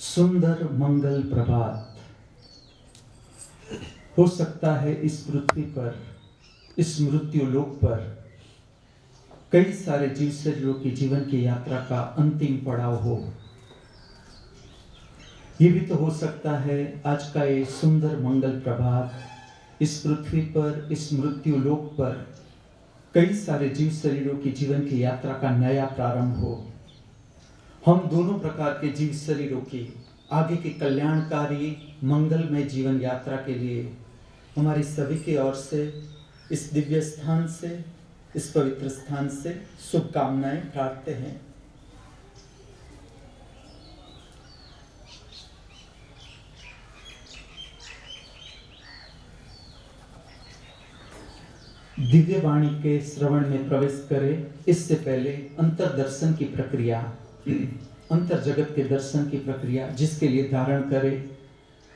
सुंदर मंगल प्रभात। हो सकता है इस पृथ्वी पर, इस मृत्यु लोक पर कई सारे जीव शरीरों की जीवन की यात्रा का अंतिम पड़ाव हो। ये भी तो हो सकता है आज का ये सुंदर मंगल प्रभात इस पृथ्वी पर, इस मृत्यु लोक पर कई सारे जीव शरीरों की जीवन की यात्रा का नया प्रारंभ हो। हम दोनों प्रकार के जीव शरीरों की आगे की कल्याणकारी मंगलमय जीवन यात्रा के लिए हमारी सभी की ओर से, इस दिव्य स्थान से, इस पवित्र स्थान से शुभकामनाएं प्रार्थते हैं। दिव्य वाणी के श्रवण में प्रवेश करें इससे पहले अंतर्दर्शन की प्रक्रिया, अंतर जगत के दर्शन की प्रक्रिया, जिसके लिए धारण करें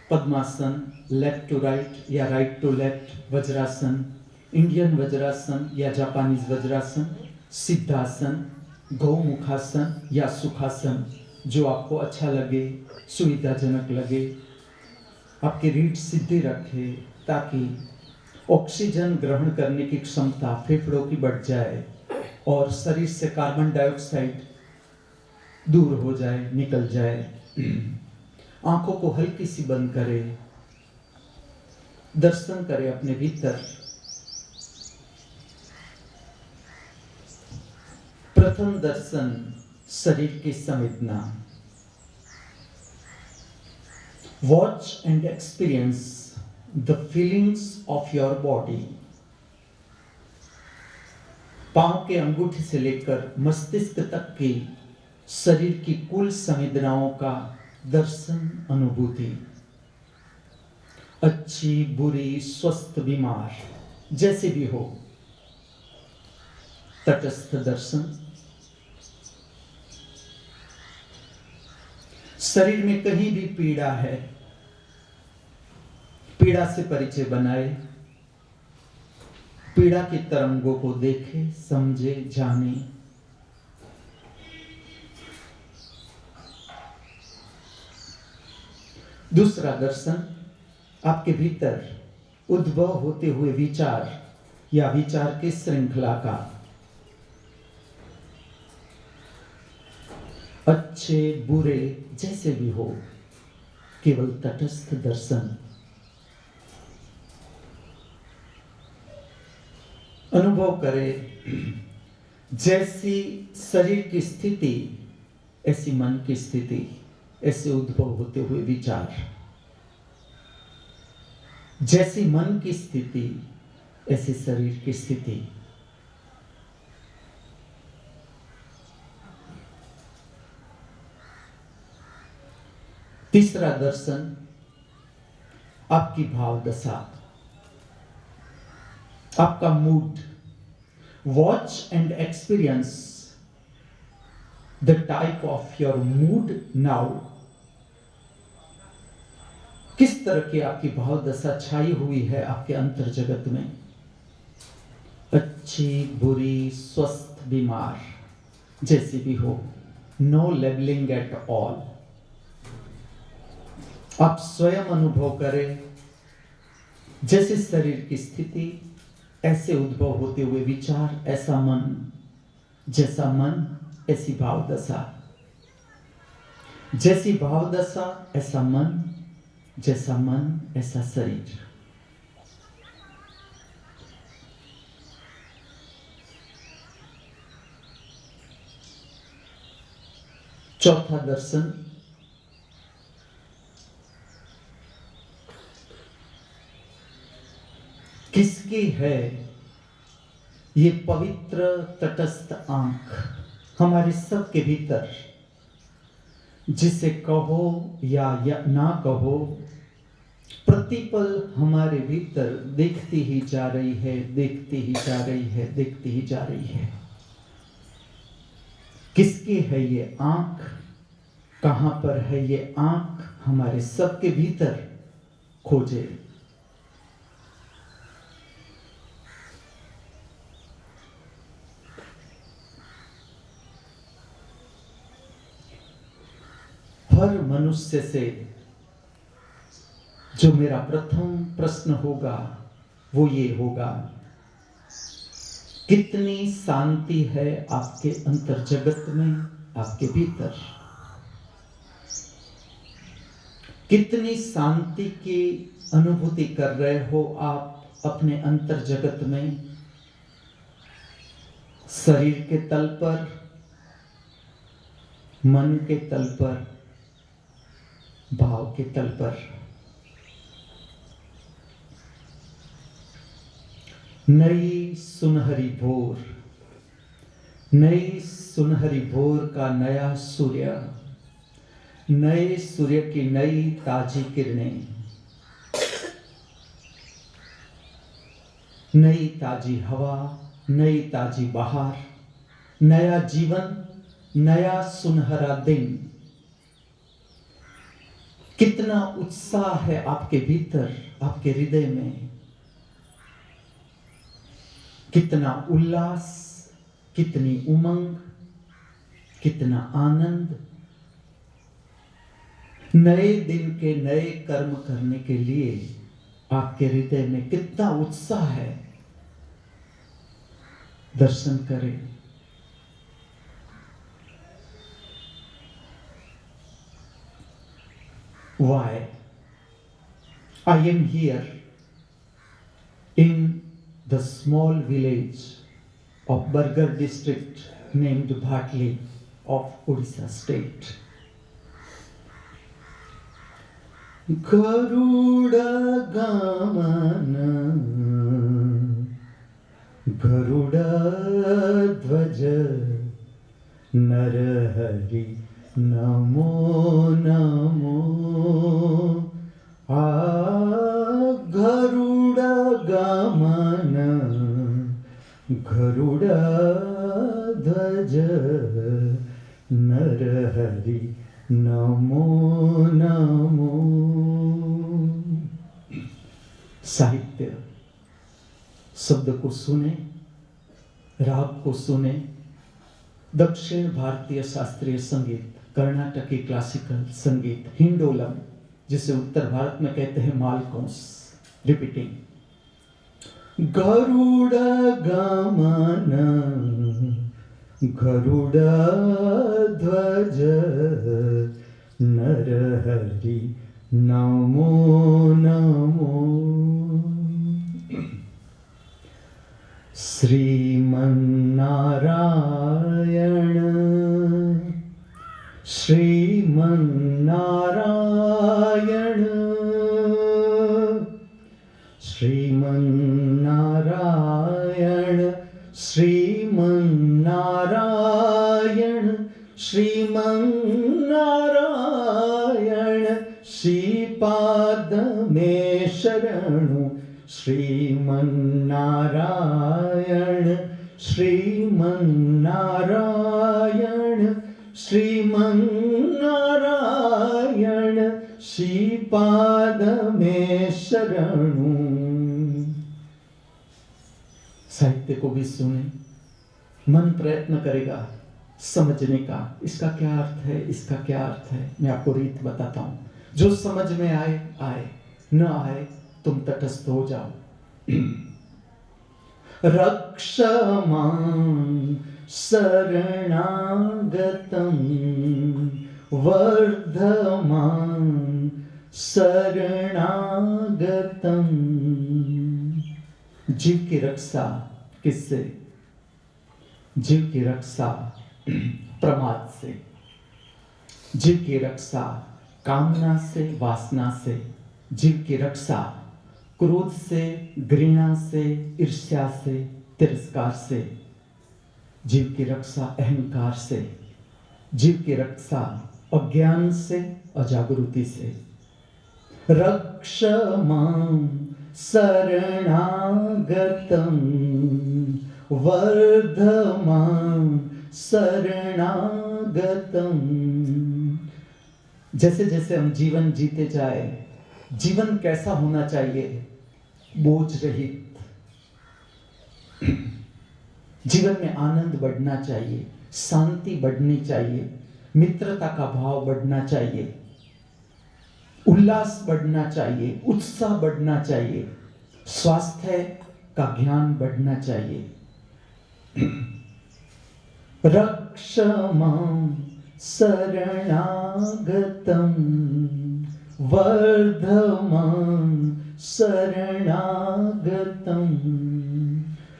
पद्मासन, लेफ्ट टू राइट या right to left, vajrasana, Indian vajrasana या जापानीज वज्रासन, सिद्धासन, गौमुखासन या सुखासन, जो आपको अच्छा लगे, सुविधाजनक लगे। आपकी रीढ़ सीधी रखें ताकि ऑक्सीजन ग्रहण करने की क्षमता फेफड़ों की बढ़ जाए और शरीर से कार्बन डाइऑक्साइड दूर हो जाए, निकल जाए। आंखों को हल्की सी बंद करें, दर्शन करें अपने भीतर। प्रथम दर्शन, शरीर की संवेदना। Watch and experience the feelings of your body। पांव के अंगूठे से लेकर मस्तिष्क तक की शरीर की कुल संवेदनाओं का दर्शन, अनुभूति। अच्छी, बुरी, स्वस्थ, बीमार, जैसे भी हो, तटस्थ दर्शन। शरीर में कहीं भी पीड़ा है, पीड़ा से परिचय बनाए, पीड़ा की तरंगों को देखे, समझे, जाने। दूसरा दर्शन, आपके भीतर उद्भव होते हुए विचार या विचार की श्रृंखला का। अच्छे, बुरे, जैसे भी हो, केवल तटस्थ दर्शन। अनुभव करें जैसी शरीर की स्थिति ऐसी मन की स्थिति, ऐसे उद्भव होते हुए विचार। जैसी मन की स्थिति ऐसी शरीर की स्थिति। तीसरा दर्शन, आपकी भाव दशा, आपका mood. Watch and experience the type of your mood now. किस तरह की आपकी भाव दशा छाई हुई है आपके अंतर जगत में। अच्छी, बुरी, स्वस्थ, बीमार, जैसी भी हो, नो लेबलिंग एट ऑल। आप स्वयं अनुभव करें जैसे शरीर की स्थिति ऐसे उद्भव होते हुए विचार, ऐसा मन, जैसा मन ऐसी भाव दशा। जैसी भाव दशा ऐसा मन, जैसा मन ऐसा शरीर। चौथा दर्शन, किसकी है ये पवित्र तटस्थ आंख हमारे सबके भीतर, जिसे कहो या ना कहो, प्रतिपल हमारे भीतर देखती ही जा रही है, देखती ही जा रही है, देखती ही जा रही है। किसकी है ये आंख, कहां पर है ये आंख, हमारे सबके भीतर खोजे। हर मनुष्य से जो मेरा प्रथम प्रश्न होगा वो ये होगा, कितनी शांति है आपके अंतर जगत में, आपके भीतर? कितनी शांति की अनुभूति कर रहे हो आप अपने अंतर जगत में? शरीर के तल पर, मन के तल पर, भाव के तल पर। नई सुनहरी भोर, नई सुनहरी भोर का नया सूर्य, नए सूर्य की नई ताजी किरणें, नई ताजी हवा, नई ताजी बहार, नया जीवन, नया सुनहरा दिन। कितना उत्साह है आपके भीतर, आपके हृदय में, कितना उल्लास, कितनी उमंग, कितना आनंद। नए दिन के नए कर्म करने के लिए आपके हृदय में कितना उत्साह है। दर्शन करें। Why I am here in the small village of Bargarh district named Bhatli of Odisha state. Garuda Gamana Garuda Dvaja Narahari Namo Namo Garuda Gamana Garuda Dvaja Narahari Namo Namo। साहित्य शब्द को सुने, राग को सुने। दक्षिण भारतीय शास्त्रीय संगीत, कर्नाटकी क्लासिकल संगीत, हिंडोलम, जिसे उत्तर भारत में कहते हैं मालकोंस। रिपीटिंग। गरुड़ गमन गरुड़ ध्वज नरहरि नमो नमो। श्रीमन्नारायण श्रीमन्नारायण श्रीमन्नारायण श्रीमन्नारायण श्रीमन्नारायण श्रीपाद में शरणु श्रीमन्नारायण श्रीमन्नारायण श्रीमन्नारायण श्रीपाद में शरणु। साहित्य को भी सुने, मन प्रयत्न करेगा समझने का, इसका क्या अर्थ है, इसका क्या अर्थ है। मैं आपको रीत बताता हूं, जो समझ में आए आए, न आए तुम तटस्थ हो जाओ। रक्षमां शरणागतं वर्धमां शरणागतं। जीव की रक्षा किससे? जीव की रक्षा प्रमाद से, जीव की रक्षा कामना से, वासना से, जीव की रक्षा क्रोध से, घृणा से, ईर्ष्या से, तिरस्कार से, जीव की रक्षा अहंकार से, जीव की रक्षा अज्ञान से, अजागृति से। रक्षमां शरणागतं वर्धमां शरणागतं। जैसे जैसे हम जीवन जीते जाए, जीवन कैसा होना चाहिए? बोझ रहित। जीवन में आनंद बढ़ना चाहिए, शांति बढ़नी चाहिए, मित्रता का भाव बढ़ना चाहिए, उल्लास बढ़ना चाहिए, उत्साह बढ़ना चाहिए, स्वास्थ्य का ज्ञान बढ़ना चाहिए। रक्ष मां शरणागतं वर्ध मां शरणागतं।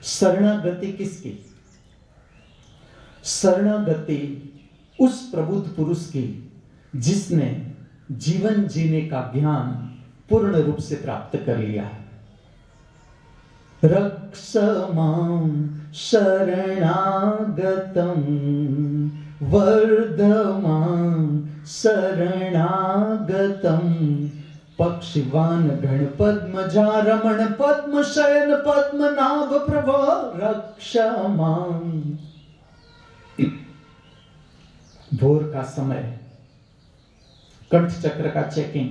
शरणागति किसकी? शरणागति उस प्रबुद्ध पुरुष की जिसने जीवन जीने का ज्ञान पूर्ण रूप से प्राप्त कर लिया। रक्ष मां शरणागतं वर्ध मां शरणागतं। पक्षिवान गण पद्मजा रमण पद्म शयन पद्मनाभ प्रभो रक्ष मां। भोर का समय, कंठ चक्र का चेकिंग,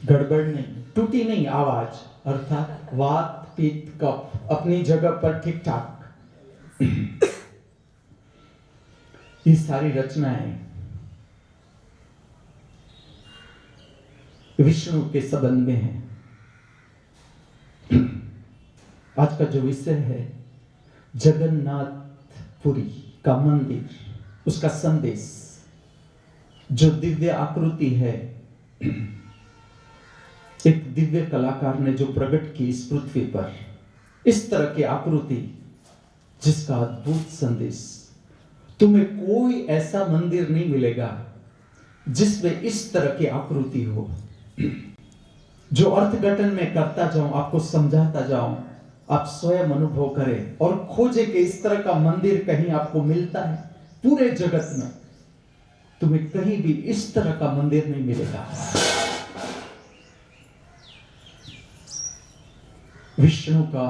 गड़बड़ नहीं, टूटी नहीं आवाज, अर्थात वात पित्त कफ अपनी जगह पर ठीक ठाक। ये सारी रचनाएं विष्णु के संबंध में है। आज का जो विषय है जगन्नाथपुरी का मंदिर, उसका संदेश, जो दिव्य आकृति है, एक दिव्य कलाकार ने जो प्रकट की इस पृथ्वी पर, इस तरह की आकृति जिसका अद्भुत संदेश। तुम्हें कोई ऐसा मंदिर नहीं मिलेगा जिसमें इस तरह की आकृति हो। जो अर्थघटन में करता जाऊं, आपको समझाता जाऊं, आप स्वयं अनुभव करें और खोजें कि इस तरह का मंदिर कहीं आपको मिलता है। पूरे जगत में तुम्हें कहीं भी इस तरह का मंदिर नहीं मिलेगा। विष्णु का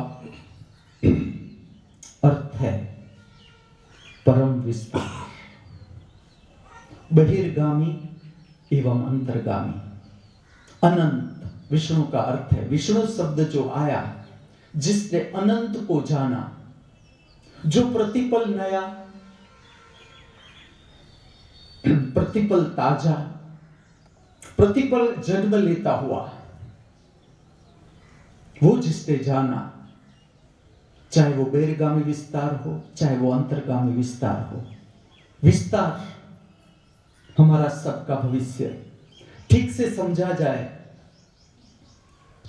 अर्थ है परम विस्तार, बहिर्गामी एवं अंतर्गामी। अनंत विष्णु का अर्थ है, विष्णु शब्द जो आया जिसने अनंत को जाना, जो प्रतिपल नया, प्रतिपल ताजा, प्रतिपल जन्म लेता हुआ, वो जिसने जाना, चाहे वो बहिर्गामी विस्तार हो, चाहे वो अंतर्गामी विस्तार हो। विस्तार हमारा सबका भविष्य ठीक से समझा जाए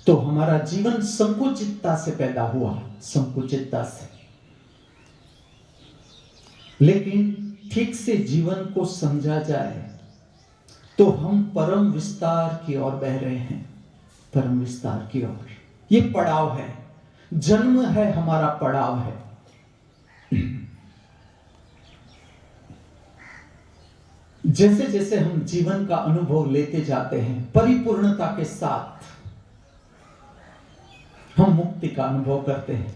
तो हमारा जीवन संकुचितता से पैदा हुआ, संकुचितता से। लेकिन ठीक से जीवन को समझा जाए तो हम परम विस्तार की ओर बह रहे हैं, परम विस्तार की ओर। ये पड़ाव है, जन्म है, हमारा पड़ाव है। जैसे जैसे हम जीवन का अनुभव लेते जाते हैं परिपूर्णता के साथ, हम मुक्ति का अनुभव करते हैं।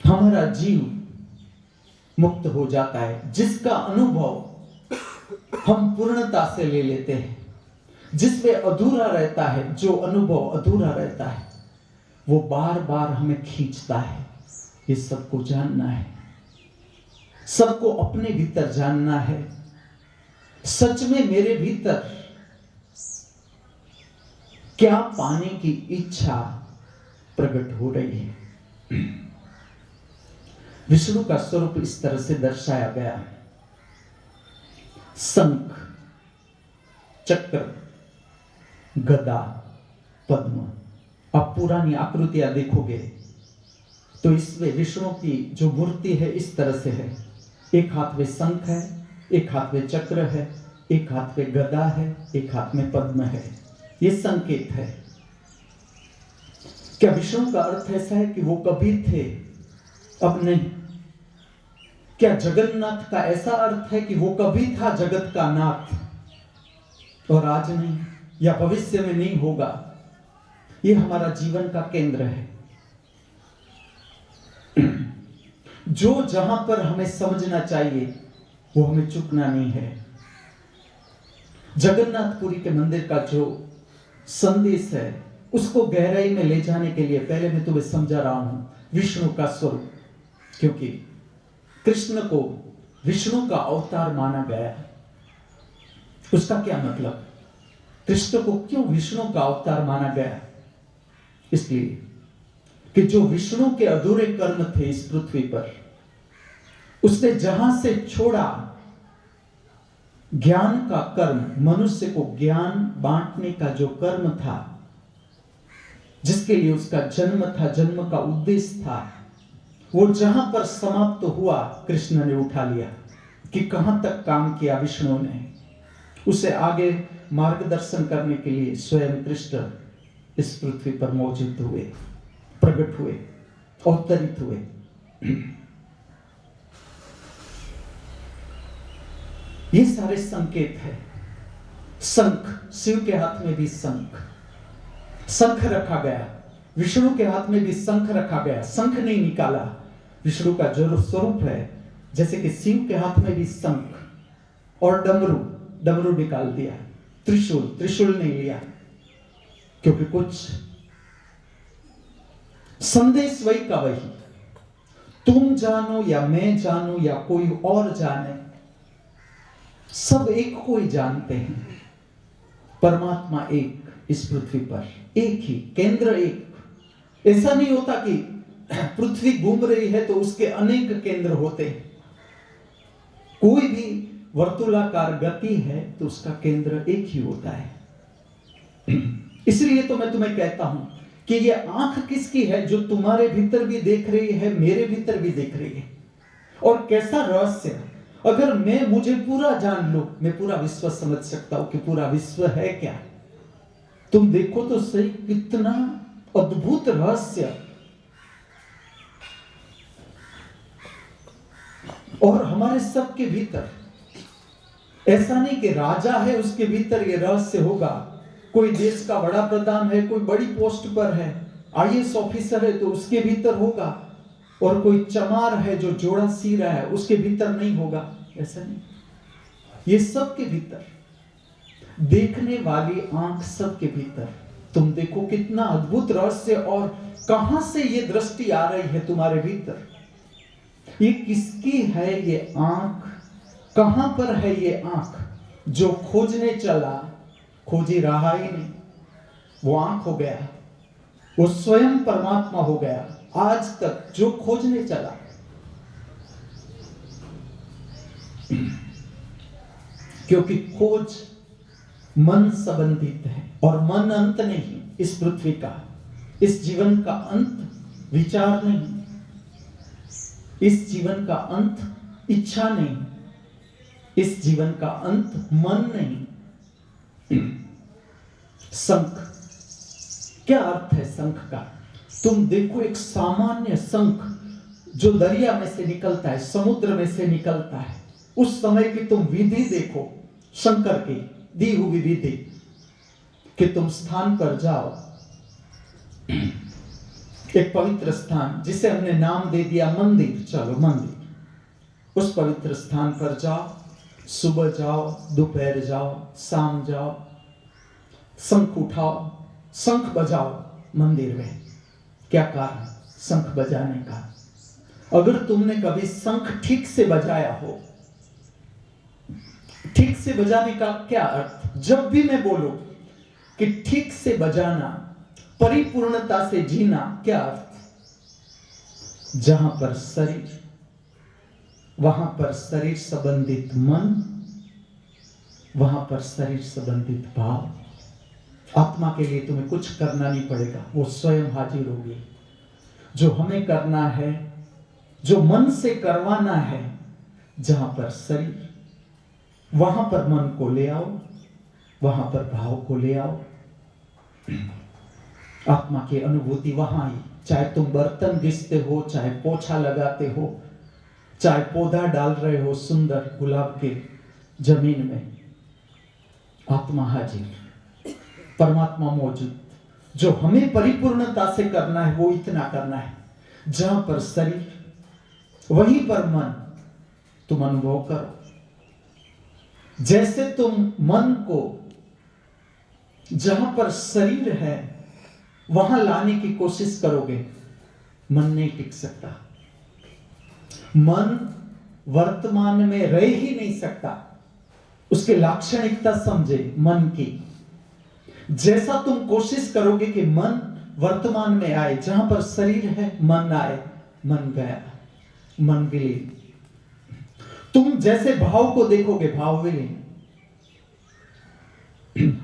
हमारा जीव मुक्त हो जाता है, जिसका अनुभव हम पूर्णता से ले लेते हैं। जिसमें अधूरा रहता है, जो अनुभव अधूरा रहता है, वो बार बार हमें खींचता है। ये सबको जानना है, सबको अपने भीतर जानना है। सच में मेरे भीतर क्या पाने की इच्छा प्रकट हो रही है। विष्णु का स्वरूप इस तरह से दर्शाया गया। शंख, चक्र, गदा, पद्म। आप पुरानी आकृतियां देखोगे तो इसमें विष्णु की जो मूर्ति है इस तरह से है। एक हाथ में शंख है, एक हाथ में चक्र है, एक हाथ में गदा है, एक हाथ में पद्म है। ये संकेत है। क्या विष्णु का अर्थ ऐसा है कि वो कभी थे अब नहीं? क्या जगन्नाथ का ऐसा अर्थ है कि वो कभी था जगत का नाथ और आज नहीं, या भविष्य में नहीं होगा? ये हमारा जीवन का केंद्र है। जो जहां पर हमें समझना चाहिए वो हमें चुकना नहीं है। जगन्नाथपुरी के मंदिर का जो संदेश है उसको गहराई में ले जाने के लिए पहले मैं तुम्हें समझा रहा हूं विष्णु का स्वरूप, क्योंकि कृष्ण को विष्णु का अवतार माना गया। उसका क्या मतलब? कृष्ण को क्यों विष्णु का अवतार माना गया? इसलिए कि जो विष्णु के अधूरे कर्म थे इस पृथ्वी पर, उसने जहां से छोड़ा ज्ञान का कर्म, मनुष्य को ज्ञान बांटने का जो कर्म था, जिसके लिए उसका जन्म था, जन्म का उद्देश्य था, वो जहां पर समाप्त हुआ कृष्ण ने उठा लिया। कि कहां तक काम किया विष्णु ने, उसे आगे मार्गदर्शन करने के लिए स्वयं कृष्ण इस पृथ्वी पर मौजूद हुए, प्रकट हुए, अवतरित हुए। ये सारे संकेत है। शंख, शिव के हाथ में भी शंख रखा गया, विष्णु के हाथ में भी शंख रखा गया। शंख नहीं निकाला, विष्णु का जो स्वरूप है, जैसे कि शिव के हाथ में भी शंख और डमरू निकाल दिया। त्रिशूल नहीं लिया, क्योंकि कुछ संदेश वही का वही, तुम जानो या मैं जानूं या कोई और जाने, सब एक को ही जानते हैं। परमात्मा एक, इस पृथ्वी पर एक ही, केंद्र एक। ऐसा नहीं होता कि पृथ्वी घूम रही है तो उसके अनेक केंद्र होते हैं। कोई भी वर्तुलाकार गति है तो उसका केंद्र एक ही होता है। इसलिए तो मैं तुम्हें कहता हूं कि ये आंख किसकी है, जो तुम्हारे भीतर भी देख रही है, मेरे भीतर भी देख रही है। और कैसा रहस्य, अगर मैं मुझे पूरा जान लूं, मैं पूरा विश्व समझ सकता हूं कि पूरा विश्व है क्या। तुम देखो तो सही, कितना अद्भुत रहस्य। और हमारे सबके भीतर, ऐसा नहीं कि राजा है उसके भीतर ये रहस्य होगा, कोई देश का बड़ा प्रधान है, कोई बड़ी पोस्ट पर है, आईएएस ऑफिसर है तो उसके भीतर होगा, और कोई चमार है जो जोड़ा सी रहा है उसके भीतर नहीं होगा। ऐसा नहीं, ये सबके भीतर, देखने वाली आंख सबके भीतर। तुम देखो कितना अद्भुत रहस्य, और कहां से ये दृष्टि आ रही है तुम्हारे भीतर। ये किसकी है ये आंख, कहां पर है ये आंख? जो खोजने चला, खोजी रहा ही नहीं, वो आंख हो गया, वो स्वयं परमात्मा हो गया। आज तक जो खोजने चला, क्योंकि खोज मन संबंधित है, और मन अंत नहीं। इस पृथ्वी का, इस जीवन का अंत विचार नहीं, इस जीवन का अंत इच्छा नहीं, इस जीवन का अंत मन नहीं। शंख, क्या अर्थ है शंख का? तुम देखो, एक सामान्य शंख जो दरिया में से निकलता है, समुद्र में से निकलता है, उस समय की तुम विधि देखो, शंकर की दी हुई विधि, कि तुम स्थान पर जाओ, एक पवित्र स्थान जिसे हमने नाम दे दिया मंदिर। चलो मंदिर, उस पवित्र स्थान पर जाओ, सुबह जाओ, दोपहर जाओ, शाम जाओ, शंख उठाओ, शंख बजाओ मंदिर में। क्या कारण शंख बजाने का? अगर तुमने कभी शंख ठीक से बजाया हो, ठीक से बजाने का क्या अर्थ? जब भी मैं बोलूं कि ठीक से बजाना, परिपूर्णता से जीना, क्या अर्थ? जहां पर शरीर, वहां पर शरीर संबंधित मन, वहां पर शरीर संबंधित भाव। आत्मा के लिए तुम्हें कुछ करना नहीं पड़ेगा, वो स्वयं हाजिर होगी। जो हमें करना है, जो मन से करवाना है, जहां पर शरीर, वहां पर मन को ले आओ, वहां पर भाव को ले आओ। आत्मा की अनुभूति वहां ही, चाहे तुम बर्तन घिसते हो, चाहे पोछा लगाते हो, चाहे पौधा डाल रहे हो सुंदर गुलाब के जमीन में, आत्मा हाजिर, परमात्मा मौजूद। जो हमें परिपूर्णता से करना है वो इतना करना है, जहां पर शरीर वहीं पर मन, तुम अनुभव करो। जैसे तुम मन को जहां पर शरीर है वहां लाने की कोशिश करोगे, मन नहीं टिक सकता। मन वर्तमान में रह ही नहीं सकता। उसके लाक्षणिकता समझे मन की। जैसा तुम कोशिश करोगे कि मन वर्तमान में आए, जहां पर शरीर है मन आए, मन गया, मन विलीन। तुम जैसे भाव को देखोगे भाव विलीन,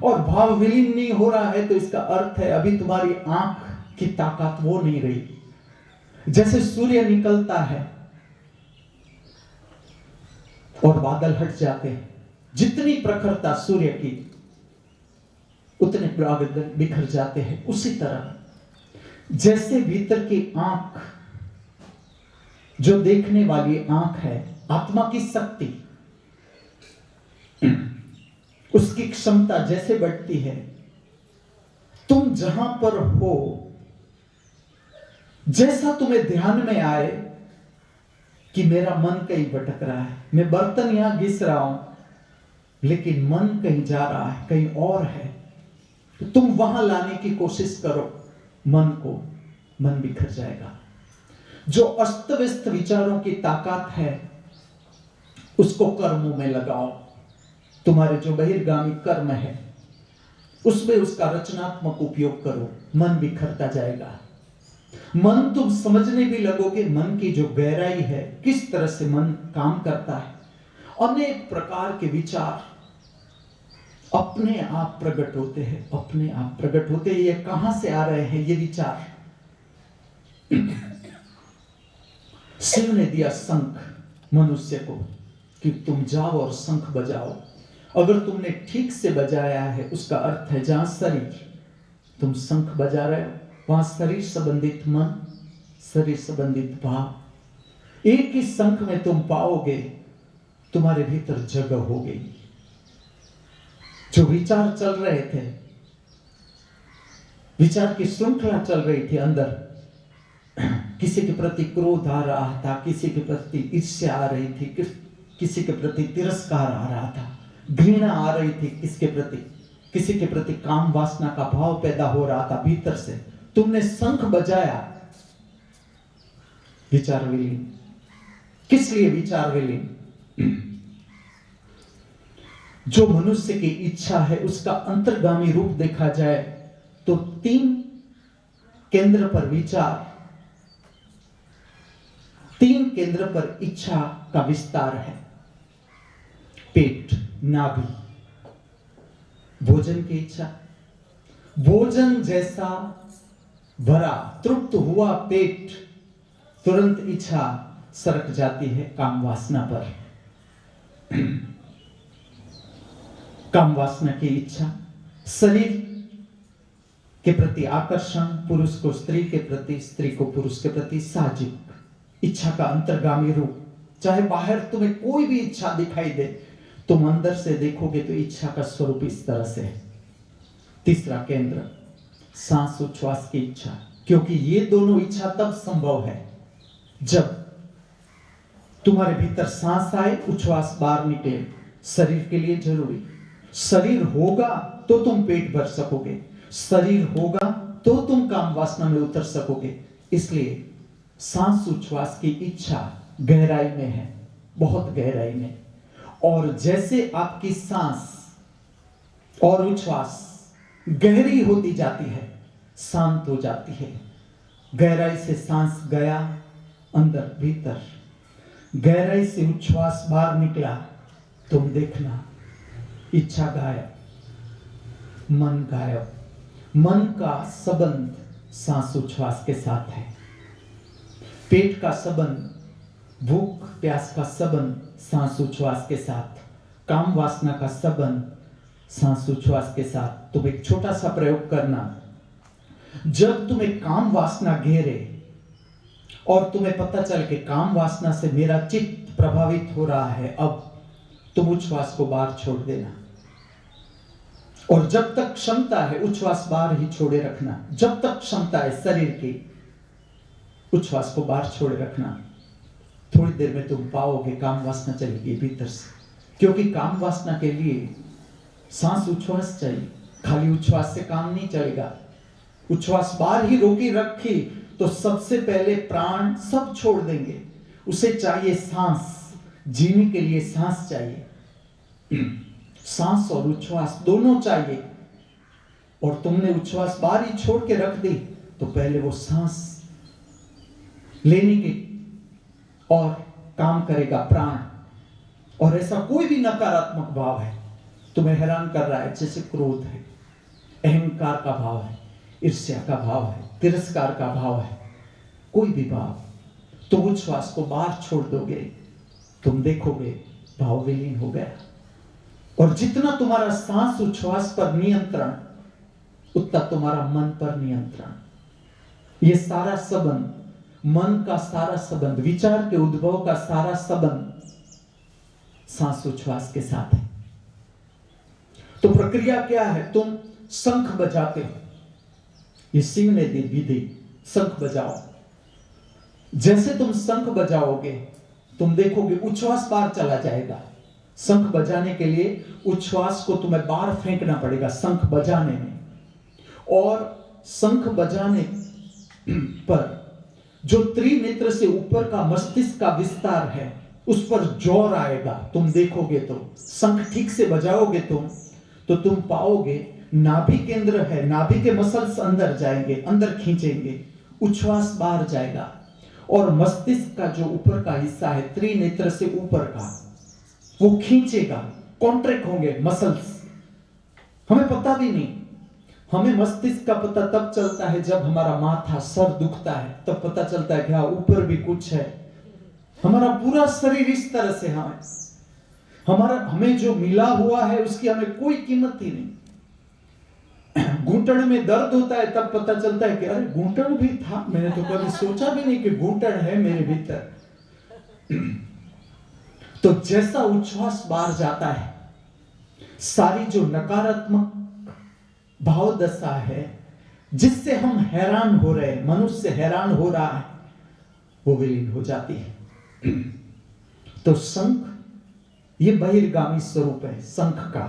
और भाव विलीन नहीं हो रहा है तो इसका अर्थ है अभी तुम्हारी आंख की ताकत वो नहीं रही। जैसे सूर्य निकलता है और बादल हट जाते हैं, जितनी प्रखरता सूर्य की उतने बादल बिखर जाते हैं। उसी तरह जैसे भीतर की आंख, जो देखने वाली आंख है, आत्मा की शक्ति, उसकी क्षमता जैसे बढ़ती है, तुम जहां पर हो, जैसा तुम्हें ध्यान में आए कि मेरा मन कहीं भटक रहा है, मैं बर्तन यहां घिस रहा हूं लेकिन मन कहीं जा रहा है, कहीं और है, तो तुम वहां लाने की कोशिश करो मन को, मन बिखर जाएगा। जो अस्त व्यस्त विचारों की ताकत है उसको कर्मों में लगाओ। तुम्हारे जो बहिर्गामी कर्म है उसमें उसका रचनात्मक उपयोग करो, मन बिखरता जाएगा। मन तुम समझने भी लगोगे, मन की जो गहराई है, किस तरह से मन काम करता है। अनेक प्रकार के विचार अपने आप प्रकट होते हैं, अपने आप प्रकट होते हैं। ये कहां से आ रहे हैं ये विचार? शिव ने दिया शंख मनुष्य को कि तुम जाओ और शंख बजाओ। अगर तुमने ठीक से बजाया है उसका अर्थ है जहां शरीर, तुम शंख बजा रहे हो वहां शरीर संबंधित मन, शरीर संबंधित भाव, एक ही शंख में तुम पाओगे, तुम्हारे भीतर जगह हो गई। जो विचार चल रहे थे, विचार की श्रृंखला चल रही थी अंदर, किसी के प्रति क्रोध आ रहा था, किसी के प्रति ईर्ष्या आ रही थी, किसी के प्रति तिरस्कार आ रहा था, घृणा आ रही थी किसके प्रति, किसी के प्रति काम वासना का भाव पैदा हो रहा था भीतर से। तुमने शंख बजाया, विचार विलीन। किस लिए विचार विलीन? जो मनुष्य की इच्छा है उसका अंतर्गामी रूप देखा जाए तो 3 केंद्र पर विचार, 3 केंद्र पर इच्छा का विस्तार है। पेट, नाभि, भोजन की इच्छा, भोजन जैसा भरा तृप्त हुआ पेट, तुरंत इच्छा सरक जाती है काम वासना पर। काम वासना की इच्छा, शरीर के प्रति आकर्षण, पुरुष को स्त्री के प्रति, स्त्री को पुरुष के प्रति, साहजिक इच्छा का अंतर्गामी रूप। चाहे बाहर तुम्हें कोई भी इच्छा दिखाई दे, तुम अंदर से देखोगे तो इच्छा का स्वरूप इस तरह से है। तीसरा केंद्र, सांस उच्छ्वास की इच्छा, क्योंकि ये दोनों इच्छा तब संभव है जब तुम्हारे भीतर सांस आए, उच्छ्वास बाहर निकले। शरीर के लिए जरूरी, शरीर होगा तो तुम पेट भर सकोगे, शरीर होगा तो तुम काम वासना में उतर सकोगे। इसलिए सांस उच्छ्वास की इच्छा गहराई में है, बहुत गहराई में। और जैसे आपकी सांस और उच्छ्वास गहरी होती जाती है, शांत हो जाती है, गहराई से सांस गया अंदर भीतर, गहराई से उच्छ्वास बाहर निकला, तुम देखना इच्छा गायब, मन गायब। मन का संबंध सांस उच्छ्वास के साथ है, पेट का संबंध, भूख प्यास का संबंध सांस उच्छ्वास के साथ, काम वासना का संबंध सांस उच्छ्वास के साथ। तुम एक छोटा सा प्रयोग करना, जब तुम्हें काम वासना घेरे और तुम्हें पता चल के काम वासना से मेरा चित्त प्रभावित हो रहा है, अब तुम उच्छ्वास को बाहर छोड़ देना। और जब तक क्षमता है उच्छ्वास बाहर ही छोड़े रखना, जब तक क्षमता है शरीर की, उच्छ्वास को बाहर छोड़े रखना। थोड़ी देर में तुम पाओगे काम वासना चलेगी भीतर से, क्योंकि काम वासना के लिए सांस उच्छ्वास चाहिए, खाली उच्छ्वास से काम नहीं चलेगा। उच्छ्वास बाहर ही रोकी रखी तो सबसे पहले प्राण सब छोड़ देंगे, उसे चाहिए सांस, जीने के लिए सांस चाहिए। सांस और उच्छ्वास दोनों चाहिए, और तुमने उच्छ्वास बाहर ही छोड़ के रख दी, तो पहले वो सांस लेने की और काम करेगा प्राण। और ऐसा कोई भी नकारात्मक भाव है तुम्हें हैरान कर रहा है, जैसे क्रोध है, अहंकार का भाव है, ईर्ष्या का भाव है, तिरस्कार का भाव है, कोई भी भाव, तो उच्छ्वास को बाहर छोड़ दोगे, तुम देखोगे भाव विलीन हो गया। और जितना तुम्हारा सांस उच्छ्वास पर नियंत्रण, उतना तुम्हारा मन पर नियंत्रण। ये सारा संबंध, मन का सारा संबंध, विचार के उद्भव का सारा संबंध सांस उच्छ्वास के साथ है। तो प्रक्रिया क्या है? तुम शंख बजाते हो, ये शिव ने दी विधि, शंख बजाओ। जैसे तुम शंख बजाओगे तुम देखोगे उच्छ्वास बाहर चला जाएगा। शंख बजाने के लिए उच्छ्वास को तुम्हें बाहर फेंकना पड़ेगा शंख बजाने में। और शंख बजाने पर जो त्रिनेत्र से ऊपर का मस्तिष्क का विस्तार है उस पर जोर आएगा। तुम देखोगे तो शंख ठीक से बजाओगे तो तुम पाओगे नाभि केंद्र है, नाभि के मसल्स अंदर जाएंगे, अंदर खींचेंगे, उच्छ्वास बाहर जाएगा। और मस्तिष्क का जो ऊपर का हिस्सा है त्रिनेत्र से ऊपर का, वो खींचेगा, कॉन्ट्रैक्ट होंगे मसल्स। हमें पता भी नहीं, हमें मस्तिष्क का पता तब चलता है जब हमारा माथा, सर दुखता है, तब पता चलता है कि हाँ ऊपर भी कुछ है। हमारा पूरा शरीर इस तरह से हमें जो मिला हुआ है उसकी हमें कोई कीमत ही नहीं। घुटन में दर्द होता है तब पता चलता है कि अरे घुटन भी था, मैंने तो कभी सोचा भी नहीं कि घुटन है मेरे भीतर। तो जैसा उच्छ्वास बाहर जाता है, सारी जो नकारात्मक भाव दशा है जिससे हम हैरान हो रहे हैं, मनुष्य हैरान हो रहा है, वो विलीन हो जाती है। तो शंख ये बहिर्गामी स्वरूप है शंख का।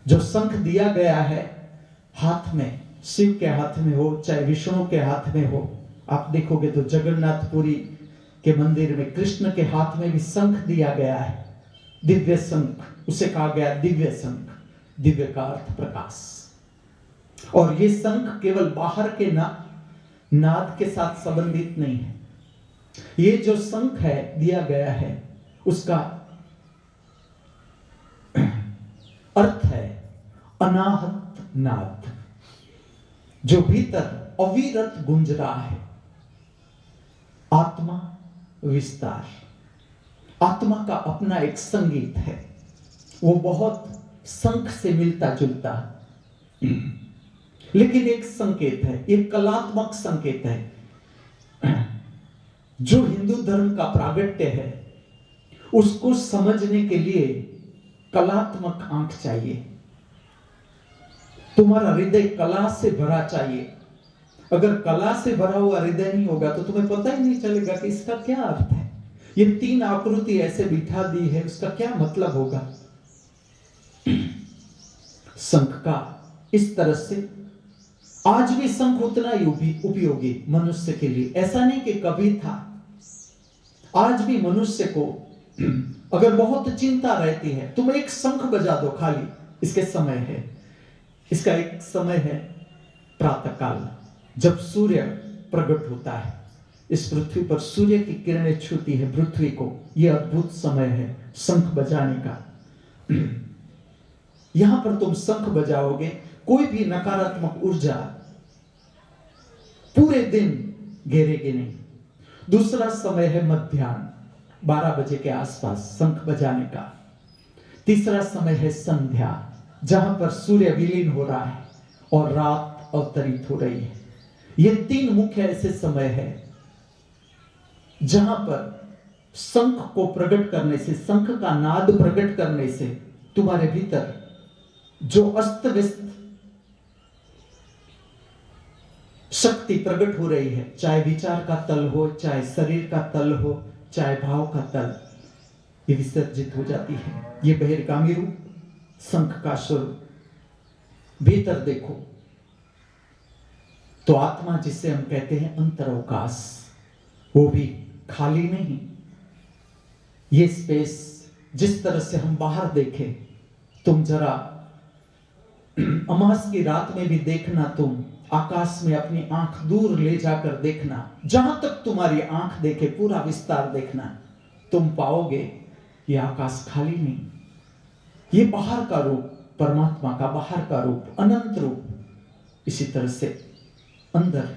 जो शंख दिया गया है हाथ में, शिव के हाथ में हो चाहे विष्णु के हाथ में हो, आप देखोगे तो जगन्नाथपुरी के मंदिर में कृष्ण के हाथ में भी शंख दिया गया है, दिव्य शंख, उसे कहा गया दिव्य शंख, दिव्य का अर्थ प्रकाश। और ये शंख केवल बाहर के नाद के साथ संबंधित नहीं है। ये जो शंख है दिया गया है उसका अर्थ है अनाहत नाद, जो भीतर अविरत गूंज रहा है। आत्मा विस्तार, आत्मा का अपना एक संगीत है, वो बहुत शंख से मिलता जुलता लेकिन एक संकेत है, एक कलात्मक संकेत है। जो हिंदू धर्म का प्रागट्य है उसको समझने के लिए कलात्मक आंख चाहिए। तुम्हारा हृदय कला से भरा चाहिए। अगर कला से भरा हुआ हृदय नहीं होगा तो तुम्हें पता ही नहीं चलेगा कि इसका क्या अर्थ है। ये तीन आकृति ऐसे बिठा दी है, उसका क्या मतलब होगा। शंख का इस तरह से आज भी शंख उतना ही उपयोगी मनुष्य के लिए, ऐसा नहीं कि कभी था। आज भी मनुष्य को अगर बहुत चिंता रहती है, तुम एक शंख बजा दो खाली, इसके समय है, इसका एक समय है प्रातःकाल, जब सूर्य प्रकट होता है, इस पृथ्वी पर सूर्य की किरणें छूती है पृथ्वी को, यह अद्भुत समय है शंख बजाने का। यहां पर तुम शंख बजाओगे, कोई भी नकारात्मक ऊर्जा पूरे दिन घेरेगी नहीं। दूसरा समय है मध्याह्न, 12 बजे के आसपास शंख बजाने का। तीसरा समय है संध्या, जहां पर सूर्य विलीन हो रहा है और रात अवतरित हो रही है। ये तीन मुख्य ऐसे समय है जहां पर शंख को प्रकट करने से, शंख का नाद प्रकट करने से तुम्हारे भीतर जो अस्त व्यस्त शक्ति प्रकट हो रही है, चाहे विचार का तल हो, चाहे शरीर का तल हो, चाहे भाव का तल, ये विसर्जित हो जाती है। ये बहिर्गामी रूप शंख का स्वरूप। भीतर देखो तो आत्मा जिसे हम कहते हैं अंतरअवकाश, वो भी खाली नहीं। ये स्पेस जिस तरह से हम बाहर देखें तुम जरा अमास की रात में भी देखना, तुम आकाश में अपनी आंख दूर ले जाकर देखना, जहां तक तुम्हारी आंख देखे पूरा विस्तार देखना, तुम पाओगे ये आकाश खाली नहीं, ये बाहर का रूप, परमात्मा का बाहर का रूप, अनंत रूप। इसी तरह से अंदर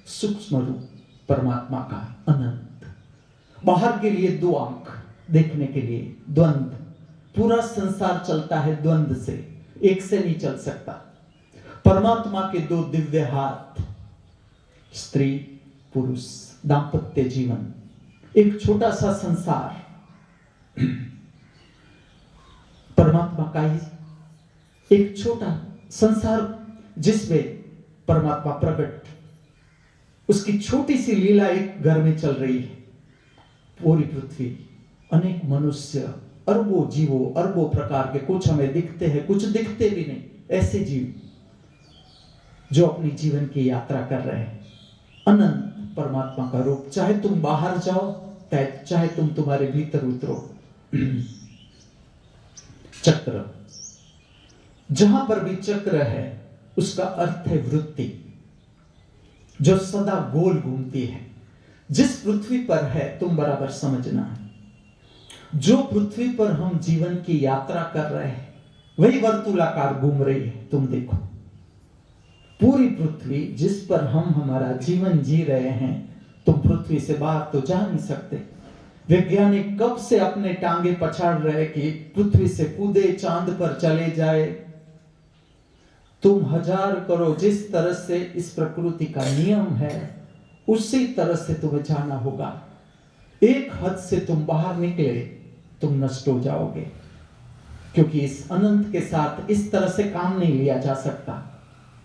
सूक्ष्म रूप परमात्मा का अनंत। बाहर के लिए दो आंख देखने के लिए, द्वंद्व, पूरा संसार चलता है द्वंद्व से, एक से नहीं चल सकता। परमात्मा के दो दिव्य हाथ, स्त्री पुरुष, दाम्पत्य जीवन, एक छोटा सा संसार, परमात्मा का ही एक छोटा संसार जिसमें परमात्मा प्रकट, उसकी छोटी सी लीला एक घर में चल रही है। पूरी पृथ्वी, अनेक मनुष्य, अरबों जीवों, अरबों प्रकार के, कुछ हमें दिखते हैं, कुछ दिखते भी नहीं, ऐसे जीव जो अपनी जीवन की यात्रा कर रहे हैं। अनंत परमात्मा का रूप, चाहे तुम बाहर जाओ, चाहे तुम तुम्हारे भीतर उतरो। चक्र, जहां पर भी चक्र है उसका अर्थ है वृत्ति, जो सदा गोल घूमती है। जिस पृथ्वी पर है, तुम बराबर समझना है, जो पृथ्वी पर हम जीवन की यात्रा कर रहे हैं वही वर्तुलाकार घूम रही है। तुम देखो, पूरी पृथ्वी जिस पर हम हमारा जीवन जी रहे हैं, तुम पृथ्वी से बाहर तो जा नहीं सकते। वैज्ञानिक कब से अपने टांगे पछाड़ रहे कि पृथ्वी से कूदे, चांद पर चले जाए। तुम हजार करो, जिस तरह से इस प्रकृति का नियम है उसी तरह से तुम्हें जाना होगा। एक हद से तुम बाहर निकले, तुम नष्ट हो जाओगे, क्योंकि इस अनंत के साथ इस तरह से काम नहीं लिया जा सकता।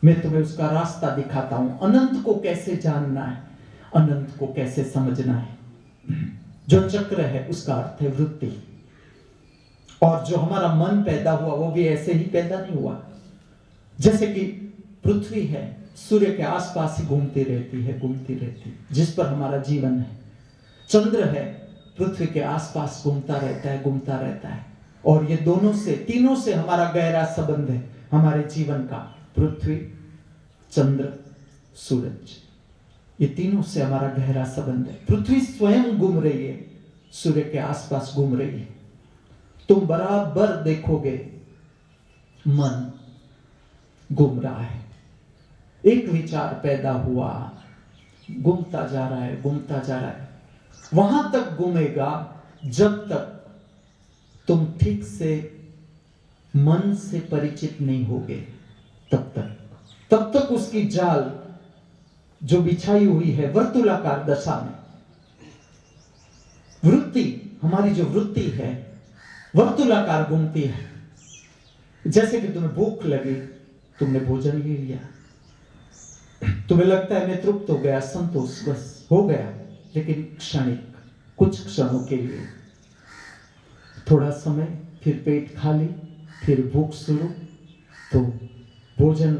मैं तुम्हें उसका रास्ता दिखाता हूं, अनंत को कैसे जानना है, अनंत को कैसे समझना है। जो चक्र है उसका अर्थ है वृत्ति, और जो हमारा मन पैदा हुआ वो भी ऐसे ही पैदा नहीं हुआ। जैसे कि पृथ्वी है, सूर्य के आसपास ही घूमती रहती है, घूमती रहती है, जिस पर हमारा जीवन है। चंद्र है, पृथ्वी के आसपास घूमता रहता है, घूमता रहता है, और ये दोनों से, तीनों से हमारा गहरा संबंध है हमारे जीवन का। पृथ्वी, चंद्र, सूरज, ये तीनों से हमारा गहरा संबंध है। पृथ्वी स्वयं घूम रही है, सूर्य के आसपास घूम रही है। तुम बराबर देखोगे मन घूम रहा है, एक विचार पैदा हुआ, घूमता जा रहा है, घूमता जा रहा है, वहां तक घूमेगा जब तक तुम ठीक से मन से परिचित नहीं होगे। तब तक उसकी जाल जो बिछाई हुई है वर्तुलाकार दशा में, वृत्ति, हमारी जो वृत्ति है वर्तुलाकार घूमती है। जैसे कि तुम्हें भूख लगी, तुमने भोजन ले लिया, तुम्हें लगता है मैं तृप्त हो गया, संतोष बस हो गया, लेकिन क्षणिक, कुछ क्षणों के लिए, थोड़ा समय, फिर पेट खाली, फिर भूख शुरू, तो भोजन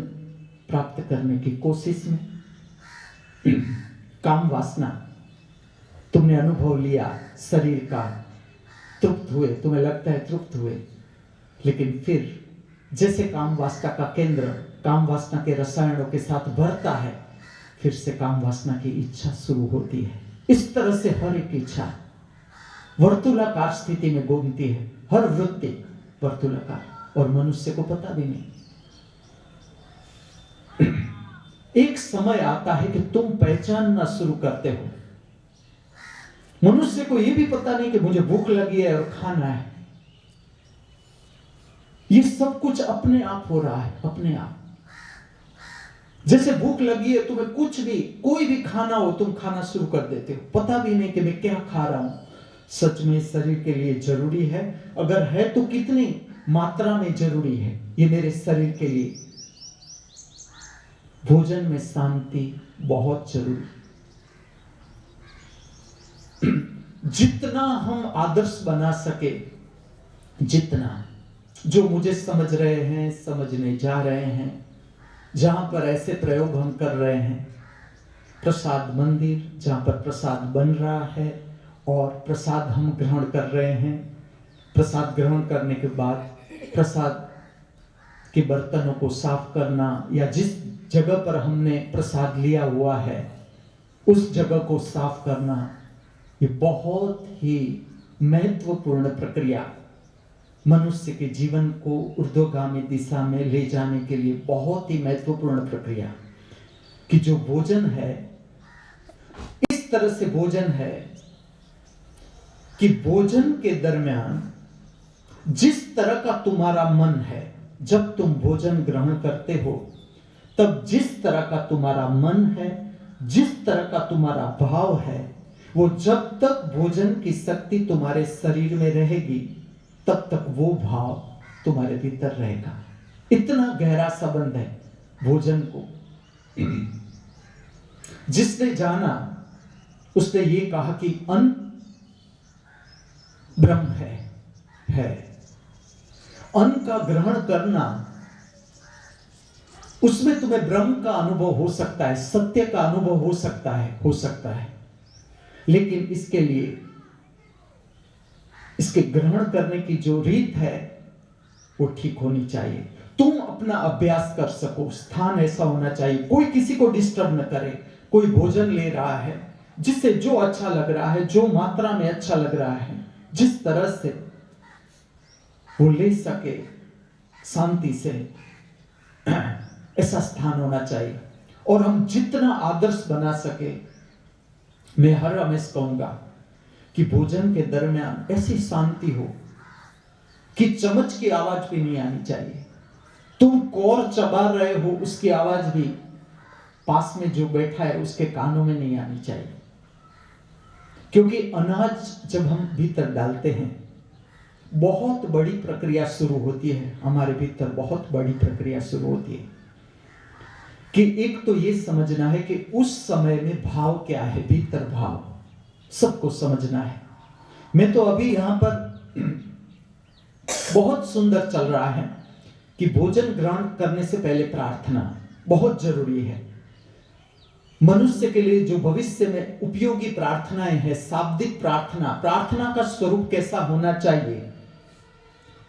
प्राप्त करने की कोशिश में काम वासना, तुमने अनुभव लिया शरीर का, तृप्त हुए, तुम्हें लगता है तृप्त हुए, लेकिन फिर जैसे काम वासना का केंद्र काम वासना के रसायनों के साथ भरता है, फिर से काम वासना की इच्छा शुरू होती है। इस तरह से हर एक इच्छा वर्तुलाकार स्थिति में घूमती है, हर वृत्ति वर्तुलाकार, और मनुष्य को पता भी नहीं। एक समय आता है कि तुम पहचानना शुरू करते हो। मनुष्य को यह भी पता नहीं कि मुझे भूख लगी है और खाना है। ये सब कुछ अपने आप हो रहा है, अपने आप। जैसे भूख लगी है, तुम्हें कुछ भी, कोई भी खाना हो, तुम खाना शुरू कर देते हो, पता भी नहीं कि मैं क्या खा रहा हूं। सच में शरीर के लिए जरूरी है, अगर है तो कितनी मात्रा में जरूरी है ये मेरे शरीर के लिए। भोजन में शांति बहुत जरूरी। जितना हम आदर्श बना सके, जितना, जो मुझे समझ रहे हैं, समझने जा रहे हैं, जहां पर ऐसे प्रयोग हम कर रहे हैं, प्रसाद मंदिर जहां पर प्रसाद बन रहा है और प्रसाद हम ग्रहण कर रहे हैं, प्रसाद ग्रहण करने के बाद प्रसाद कि बर्तनों को साफ करना या जिस जगह पर हमने प्रसाद लिया हुआ है उस जगह को साफ करना, ये बहुत ही महत्वपूर्ण प्रक्रिया मनुष्य के जीवन को ऊर्ध्वगामी दिशा में ले जाने के लिए बहुत ही महत्वपूर्ण प्रक्रिया। कि जो भोजन है इस तरह से भोजन है कि भोजन के दरमियान जिस तरह का तुम्हारा मन है, जब तुम भोजन ग्रहण करते हो तब जिस तरह का तुम्हारा मन है, जिस तरह का तुम्हारा भाव है, वो जब तक भोजन की शक्ति तुम्हारे शरीर में रहेगी तब तक वो भाव तुम्हारे भीतर रहेगा। इतना गहरा संबंध है भोजन को। जिसने जाना उसने ये कहा कि अन्न ब्रह्म है। अन्न का ग्रहण करना, उसमें तुम्हें ब्रह्म का अनुभव हो सकता है, सत्य का अनुभव हो सकता है, लेकिन इसके लिए इसके ग्रहण करने की जो रीत है वो ठीक होनी चाहिए। तुम अपना अभ्यास कर सको, स्थान ऐसा होना चाहिए, कोई किसी को डिस्टर्ब न करे। कोई भोजन ले रहा है जिससे जो अच्छा लग रहा है, जो मात्रा में अच्छा लग रहा है, जिस तरह से वो ले सके शांति से, ऐसा स्थान होना चाहिए। और हम जितना आदर्श बना सके, मैं हर हमेशा कहूंगा कि भोजन के दरमियान ऐसी शांति हो कि चम्मच की आवाज भी नहीं आनी चाहिए। तुम कौर चबा रहे हो उसकी आवाज भी पास में जो बैठा है उसके कानों में नहीं आनी चाहिए। क्योंकि अनाज जब हम भीतर डालते हैं बहुत बड़ी प्रक्रिया शुरू होती है, हमारे भीतर बहुत बड़ी प्रक्रिया शुरू होती है कि एक तो ये समझना है कि उस समय में भाव क्या है, भीतर भाव सबको समझना है। मैं तो अभी यहां पर बहुत सुंदर चल रहा है कि भोजन ग्रहण करने से पहले प्रार्थना बहुत जरूरी है। मनुष्य के लिए जो भविष्य में उपयोगी प्रार्थनाएं हैं, शाब्दिक प्रार्थना का स्वरूप कैसा होना चाहिए,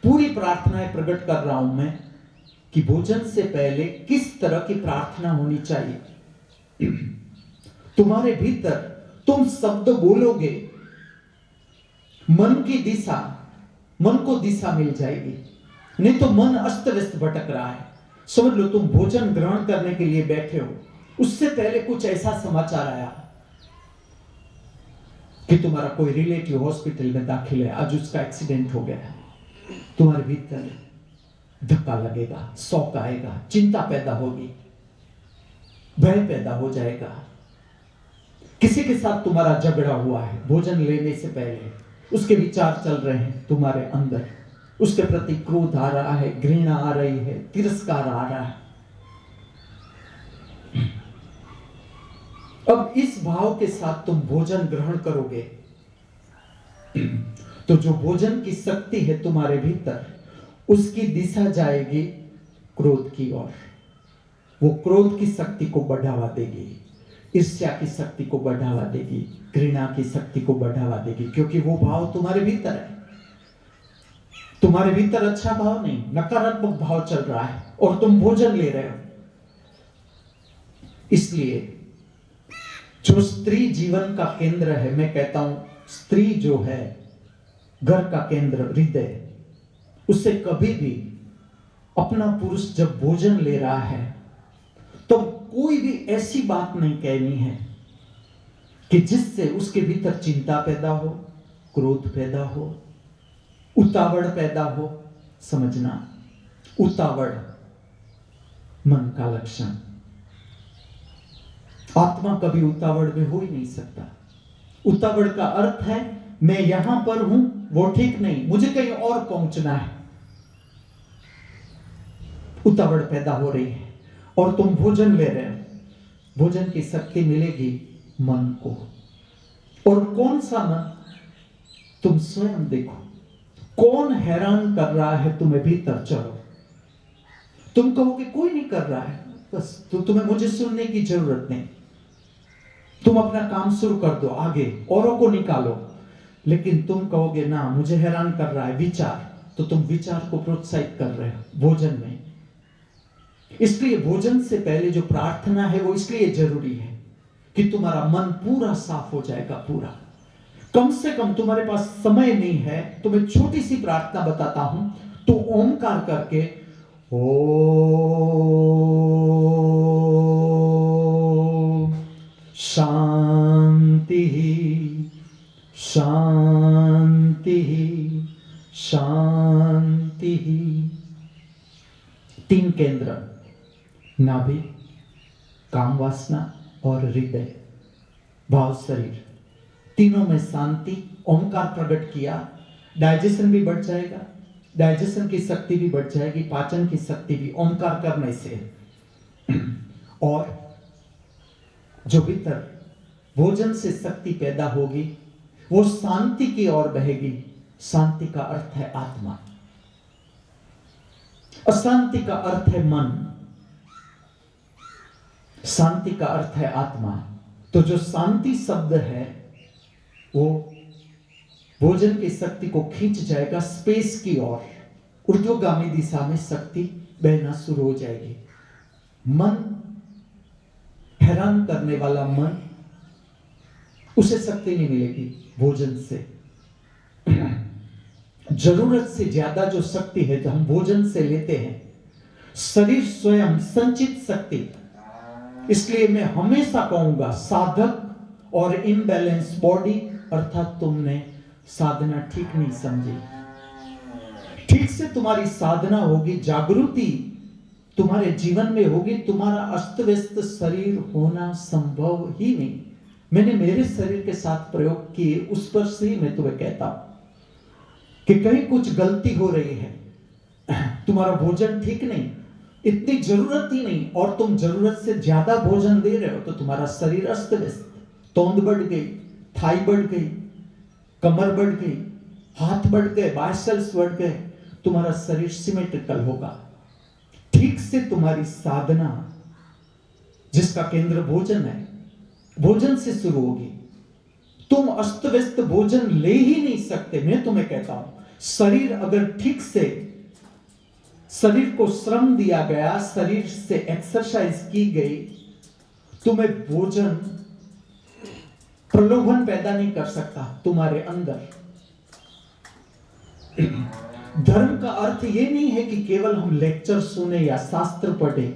पूरी प्रार्थनाएं प्रकट कर रहा हूं मैं कि भोजन से पहले किस तरह की प्रार्थना होनी चाहिए। तुम्हारे भीतर तुम शब्द बोलोगे, मन को दिशा मिल जाएगी। नहीं तो मन अस्त व्यस्त भटक रहा है। समझ लो तुम भोजन ग्रहण करने के लिए बैठे हो, उससे पहले कुछ ऐसा समाचार आया कि तुम्हारा कोई रिलेटिव हॉस्पिटल में दाखिल है, आज उसका एक्सीडेंट हो गया है। तुम्हारे भीतर धक्का लगेगा, शौक आएगा, चिंता पैदा होगी, भय पैदा हो जाएगा। किसी के साथ तुम्हारा झगड़ा हुआ है, भोजन लेने से पहले उसके विचार चल रहे हैं तुम्हारे अंदर, उसके प्रति क्रोध आ रहा है, घृणा आ रही है, तिरस्कार आ रहा है। अब इस भाव के साथ तुम भोजन ग्रहण करोगे तो जो भोजन की शक्ति है तुम्हारे भीतर, उसकी दिशा जाएगी क्रोध की ओर। वो क्रोध की शक्ति को बढ़ावा देगी, ईर्ष्या की शक्ति को बढ़ावा देगी, घृणा की शक्ति को बढ़ावा देगी, क्योंकि वो भाव तुम्हारे भीतर है। तुम्हारे भीतर अच्छा भाव नहीं, नकारात्मक भाव चल रहा है और तुम भोजन ले रहे हो। इसलिए जो स्त्री जीवन का केंद्र है, मैं कहता हूं स्त्री जो है घर का केंद्र, हृदय, उससे कभी भी अपना पुरुष जब भोजन ले रहा है तो कोई भी ऐसी बात नहीं कहनी है कि जिससे उसके भीतर चिंता पैदा हो, क्रोध पैदा हो, उतावड़ पैदा हो। समझना, उतावड़ मन का लक्षण। आत्मा कभी उतावड़ में हो ही नहीं सकता। उतावड़ का अर्थ है मैं यहां पर हूं, वो ठीक नहीं, मुझे कहीं और पहुंचना है। उतावड़ पैदा हो रही है और तुम भोजन ले रहे हो। भोजन की शक्ति मिलेगी मन को। और कौन सा मन? तुम स्वयं देखो कौन हैरान कर रहा है तुम्हें भीतर। चलो, तुम कहोगे कोई नहीं कर रहा है, बस तो तुम्हें मुझे सुनने की जरूरत नहीं, तुम अपना काम शुरू कर दो, आगे औरों को निकालो। लेकिन तुम कहोगे ना, मुझे हैरान कर रहा है विचार, तो तुम विचार को प्रोत्साहित कर रहे हो भोजन में इसलिए भोजन से पहले जो प्रार्थना है वो इसलिए जरूरी है कि तुम्हारा मन पूरा साफ हो जाएगा। पूरा, कम से कम तुम्हारे पास समय नहीं है तो मैं छोटी सी प्रार्थना बताता हूं, तो ओमकार करके ओम शांति शांति शांति। 3 केंद्र, नाभि, काम वासना और हृदय, भाव शरीर, तीनों में शांति। ओंकार प्रकट किया, डाइजेशन भी बढ़ जाएगा, डाइजेशन की शक्ति भी बढ़ जाएगी, पाचन की शक्ति भी ओंकार करने से। और जो भीतर भोजन से शक्ति पैदा होगी वो शांति की ओर बहेगी। शांति का अर्थ है आत्मा, अशांति का अर्थ है मन, शांति का अर्थ है आत्मा। तो जो शांति शब्द है वो भोजन की शक्ति को खींच जाएगा स्पेस की ओर, ऊर्ध्वगामी दिशा में शक्ति बहना शुरू हो जाएगी। मन, हैरान करने वाला मन, उसे शक्ति नहीं मिलेगी भोजन से। जरूरत से ज्यादा जो शक्ति है जो हम भोजन से लेते हैं, शरीर स्वयं संचित शक्ति। इसलिए मैं हमेशा कहूंगा साधक और इनबैलेंस बॉडी, अर्थात तुमने साधना ठीक नहीं समझी। ठीक से तुम्हारी साधना होगी, जागृति तुम्हारे जीवन में होगी, तुम्हारा अस्त व्यस्त शरीर होना संभव ही नहीं। मैंने मेरे शरीर के साथ प्रयोग किए, उस पर से ही मैं तुम्हें कहता हूं कि कहीं कुछ गलती हो रही है, तुम्हारा भोजन ठीक नहीं, इतनी जरूरत ही नहीं, और तुम जरूरत से ज्यादा भोजन दे रहे हो तो तुम्हारा शरीर अस्त व्यस्त, तोंद बढ़ गई, थाई बढ़ गई, कमर बढ़ गई, हाथ बढ़ गए, बाइसेप्स बढ़ गए, तुम्हारा शरीर सिमेट्रिकल होगा। ठीक से तुम्हारी साधना, जिसका केंद्र भोजन है, भोजन से शुरू होगी। तुम अस्त व्यस्त भोजन ले ही नहीं सकते। मैं तुम्हें कहता हूं, शरीर अगर ठीक से, शरीर को श्रम दिया गया, शरीर से एक्सरसाइज की गई, तुम्हें भोजन प्रलोभन पैदा नहीं कर सकता तुम्हारे अंदर। धर्म का अर्थ ये नहीं है कि केवल हम लेक्चर सुने या शास्त्र पढ़े।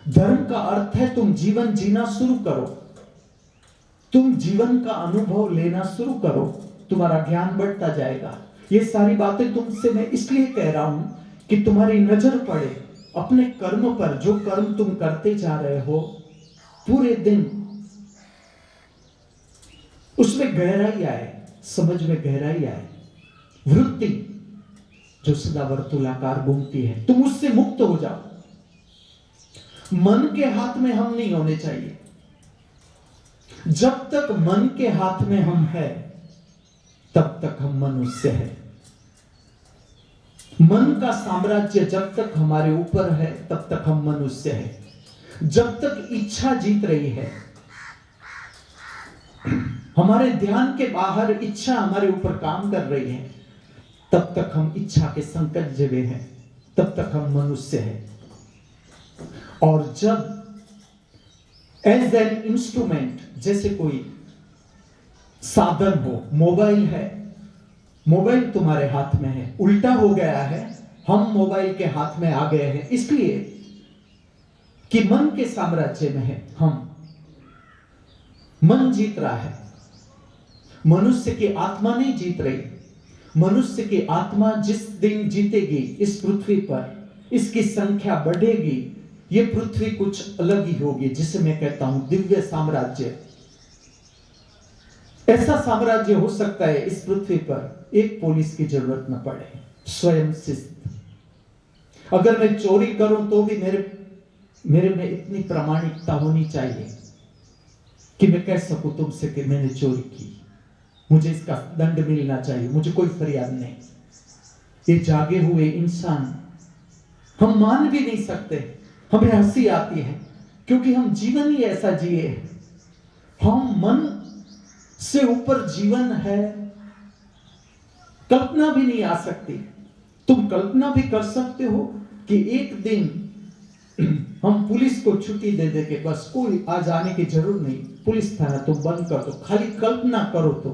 धर्म का अर्थ है तुम जीवन जीना शुरू करो, तुम जीवन का अनुभव लेना शुरू करो, तुम्हारा ज्ञान बढ़ता जाएगा। ये सारी बातें तुमसे मैं इसलिए कह रहा हूं कि तुम्हारी नजर पड़े अपने कर्म पर। जो कर्म तुम करते जा रहे हो पूरे दिन, उसमें गहराई आए, समझ में गहराई आए। वृत्ति जो सदा वर्तुलाकार घूमती है, तुम उससे मुक्त हो जाओ। मन के हाथ में हम नहीं होने चाहिए। जब तक मन के हाथ में हम हैं, तब तक हम मनुष्य हैं। मन का साम्राज्य जब तक हमारे ऊपर है, तब तक हम मनुष्य हैं। जब तक इच्छा जीत रही है, हमारे ध्यान के बाहर इच्छा हमारे ऊपर काम कर रही है, तब तक हम इच्छा के संकट में हैं, तब तक हम मनुष्य हैं। और जब एज एन इंस्ट्रूमेंट, जैसे कोई साधन हो, मोबाइल है, मोबाइल तुम्हारे हाथ में है, उल्टा हो गया है, हम मोबाइल के हाथ में आ गए हैं, इसलिए कि मन के साम्राज्य में है हम। मन जीत रहा है, मनुष्य की आत्मा नहीं जीत रही। मनुष्य की आत्मा जिस दिन जीतेगी इस पृथ्वी पर, इसकी संख्या बढ़ेगी, ये पृथ्वी कुछ अलग ही होगी, जिसे मैं कहता हूं दिव्य साम्राज्य। ऐसा साम्राज्य हो सकता है इस पृथ्वी पर एक पुलिस की जरूरत न पड़े, स्वयं शिस्त। अगर मैं चोरी करूं तो भी मेरे में इतनी प्रामाणिकता होनी चाहिए कि मैं कह सकूं तुमसे कि मैंने चोरी की, मुझे इसका दंड मिलना चाहिए, मुझे कोई फरियाद नहीं। ये जागे हुए इंसान हम मान भी नहीं सकते, हमें हंसी आती है क्योंकि हम जीवन ही ऐसा जिए। हम मन से ऊपर जीवन है, कल्पना भी नहीं आ सकती। तुम कल्पना भी कर सकते हो कि एक दिन हम पुलिस को छुट्टी दे दे के बस कोई आज आने की जरूरत नहीं, पुलिस थाना तो बंद कर दो। खाली कल्पना करो तो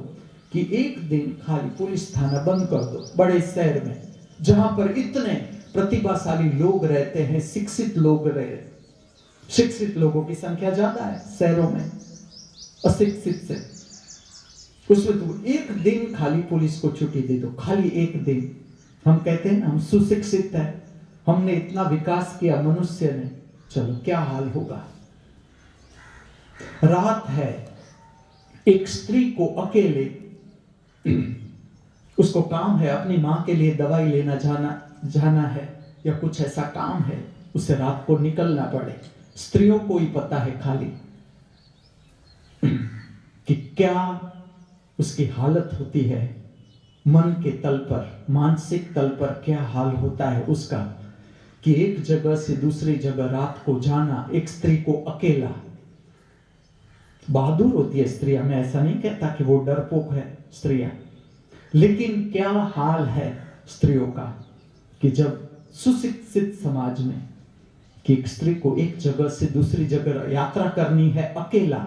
कि एक दिन खाली पुलिस थाना बंद कर दो बड़े शहर में, जहां पर इतने प्रतिभाशाली लोग रहते हैं, शिक्षित लोग रहे, शिक्षित लोगों की संख्या ज्यादा है शहरों में अशिक्षित से। उसमें तुम एक दिन खाली पुलिस को छुट्टी दे दो, खाली एक दिन। हम कहते हैं ना हम सुशिक्षित हैं, हमने इतना विकास किया मनुष्य ने, चलो क्या हाल होगा। रात है, एक स्त्री को अकेले, उसको काम है अपनी मां के लिए दवाई लेना जाना है या कुछ ऐसा काम है, उसे रात को निकलना पड़े। स्त्रियों को ही पता है खाली कि क्या उसकी हालत होती है, मन के तल पर, मानसिक तल पर क्या हाल होता है उसका, कि एक जगह से दूसरी जगह रात को जाना, एक स्त्री को अकेला। बहादुर होती है स्त्रियां, मैं ऐसा नहीं कहता कि वो डरपोक है स्त्रियां, लेकिन क्या हाल है स्त्रियों का कि जब सुशिक्षित समाज में कि एक स्त्री को एक जगह से दूसरी जगह यात्रा करनी है अकेला,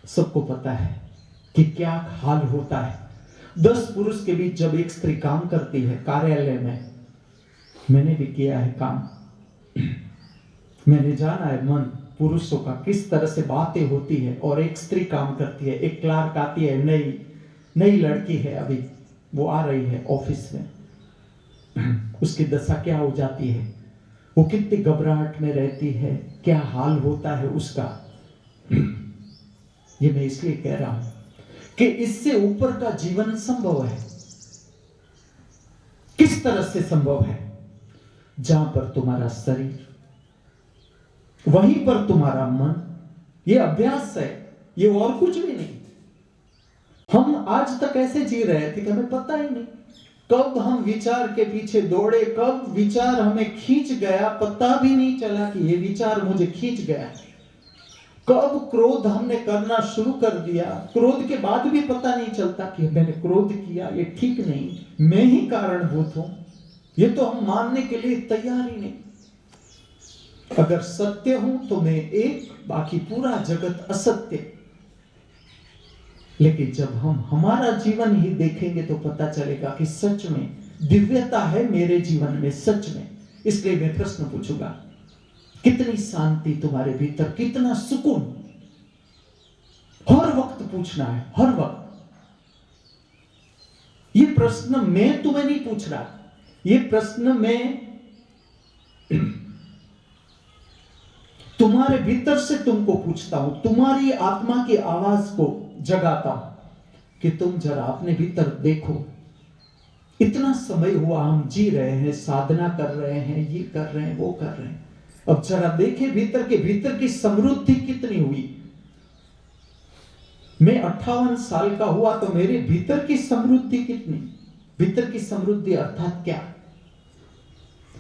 सबको पता है कि क्या हाल होता है। 10 पुरुष के बीच जब एक स्त्री काम करती है कार्यालय में, मैंने भी किया है काम, मैंने जाना है मन पुरुषों का किस तरह से बातें होती है। और एक स्त्री काम करती है, एक क्लार्क आती है, नई लड़की है, अभी वो आ रही है ऑफिस में, उसकी दशा क्या हो जाती है, वो कितनी घबराहट में रहती है, क्या हाल होता है उसका। ये मैं इसलिए कह रहा हूं कि इससे ऊपर का जीवन संभव है। किस तरह से संभव है? जहां पर तुम्हारा शरीर, वहीं पर तुम्हारा मन। ये अभ्यास है, ये और कुछ भी नहीं। हम आज तक ऐसे जी रहे थे कि हमें पता ही नहीं कब हम विचार के पीछे दौड़े, कब विचार हमें खींच गया, पता भी नहीं चला कि ये विचार मुझे खींच गया। कब क्रोध हमने करना शुरू कर दिया, क्रोध के बाद भी पता नहीं चलता कि मैंने क्रोध किया, ये ठीक नहीं, मैं ही कारणभूत हूं। ये तो हम मानने के लिए तैयार ही नहीं। अगर सत्य हूं तो मैं एक, बाकी पूरा जगत असत्य। लेकिन जब हम हमारा जीवन ही देखेंगे तो पता चलेगा कि सच में दिव्यता है मेरे जीवन में, सच में। इसलिए मैं प्रश्न पूछूंगा, कितनी शांति तुम्हारे भीतर, कितना सुकून? हर वक्त पूछना है, हर वक्त। ये प्रश्न मैं तुम्हें नहीं पूछ रहा, ये प्रश्न मैं तुम्हारे भीतर से तुमको पूछता हूं, तुम्हारी आत्मा की आवाज को जगाता हूं कि तुम जरा अपने भीतर देखो। इतना समय हुआ हम जी रहे हैं, साधना कर रहे हैं, ये कर रहे हैं, वो कर रहे हैं। अब जरा देखे भीतर की समृद्धि कितनी हुई। मैं 58 साल का हुआ तो मेरे भीतर की समृद्धि कितनी। भीतर की समृद्धि अर्थात क्या?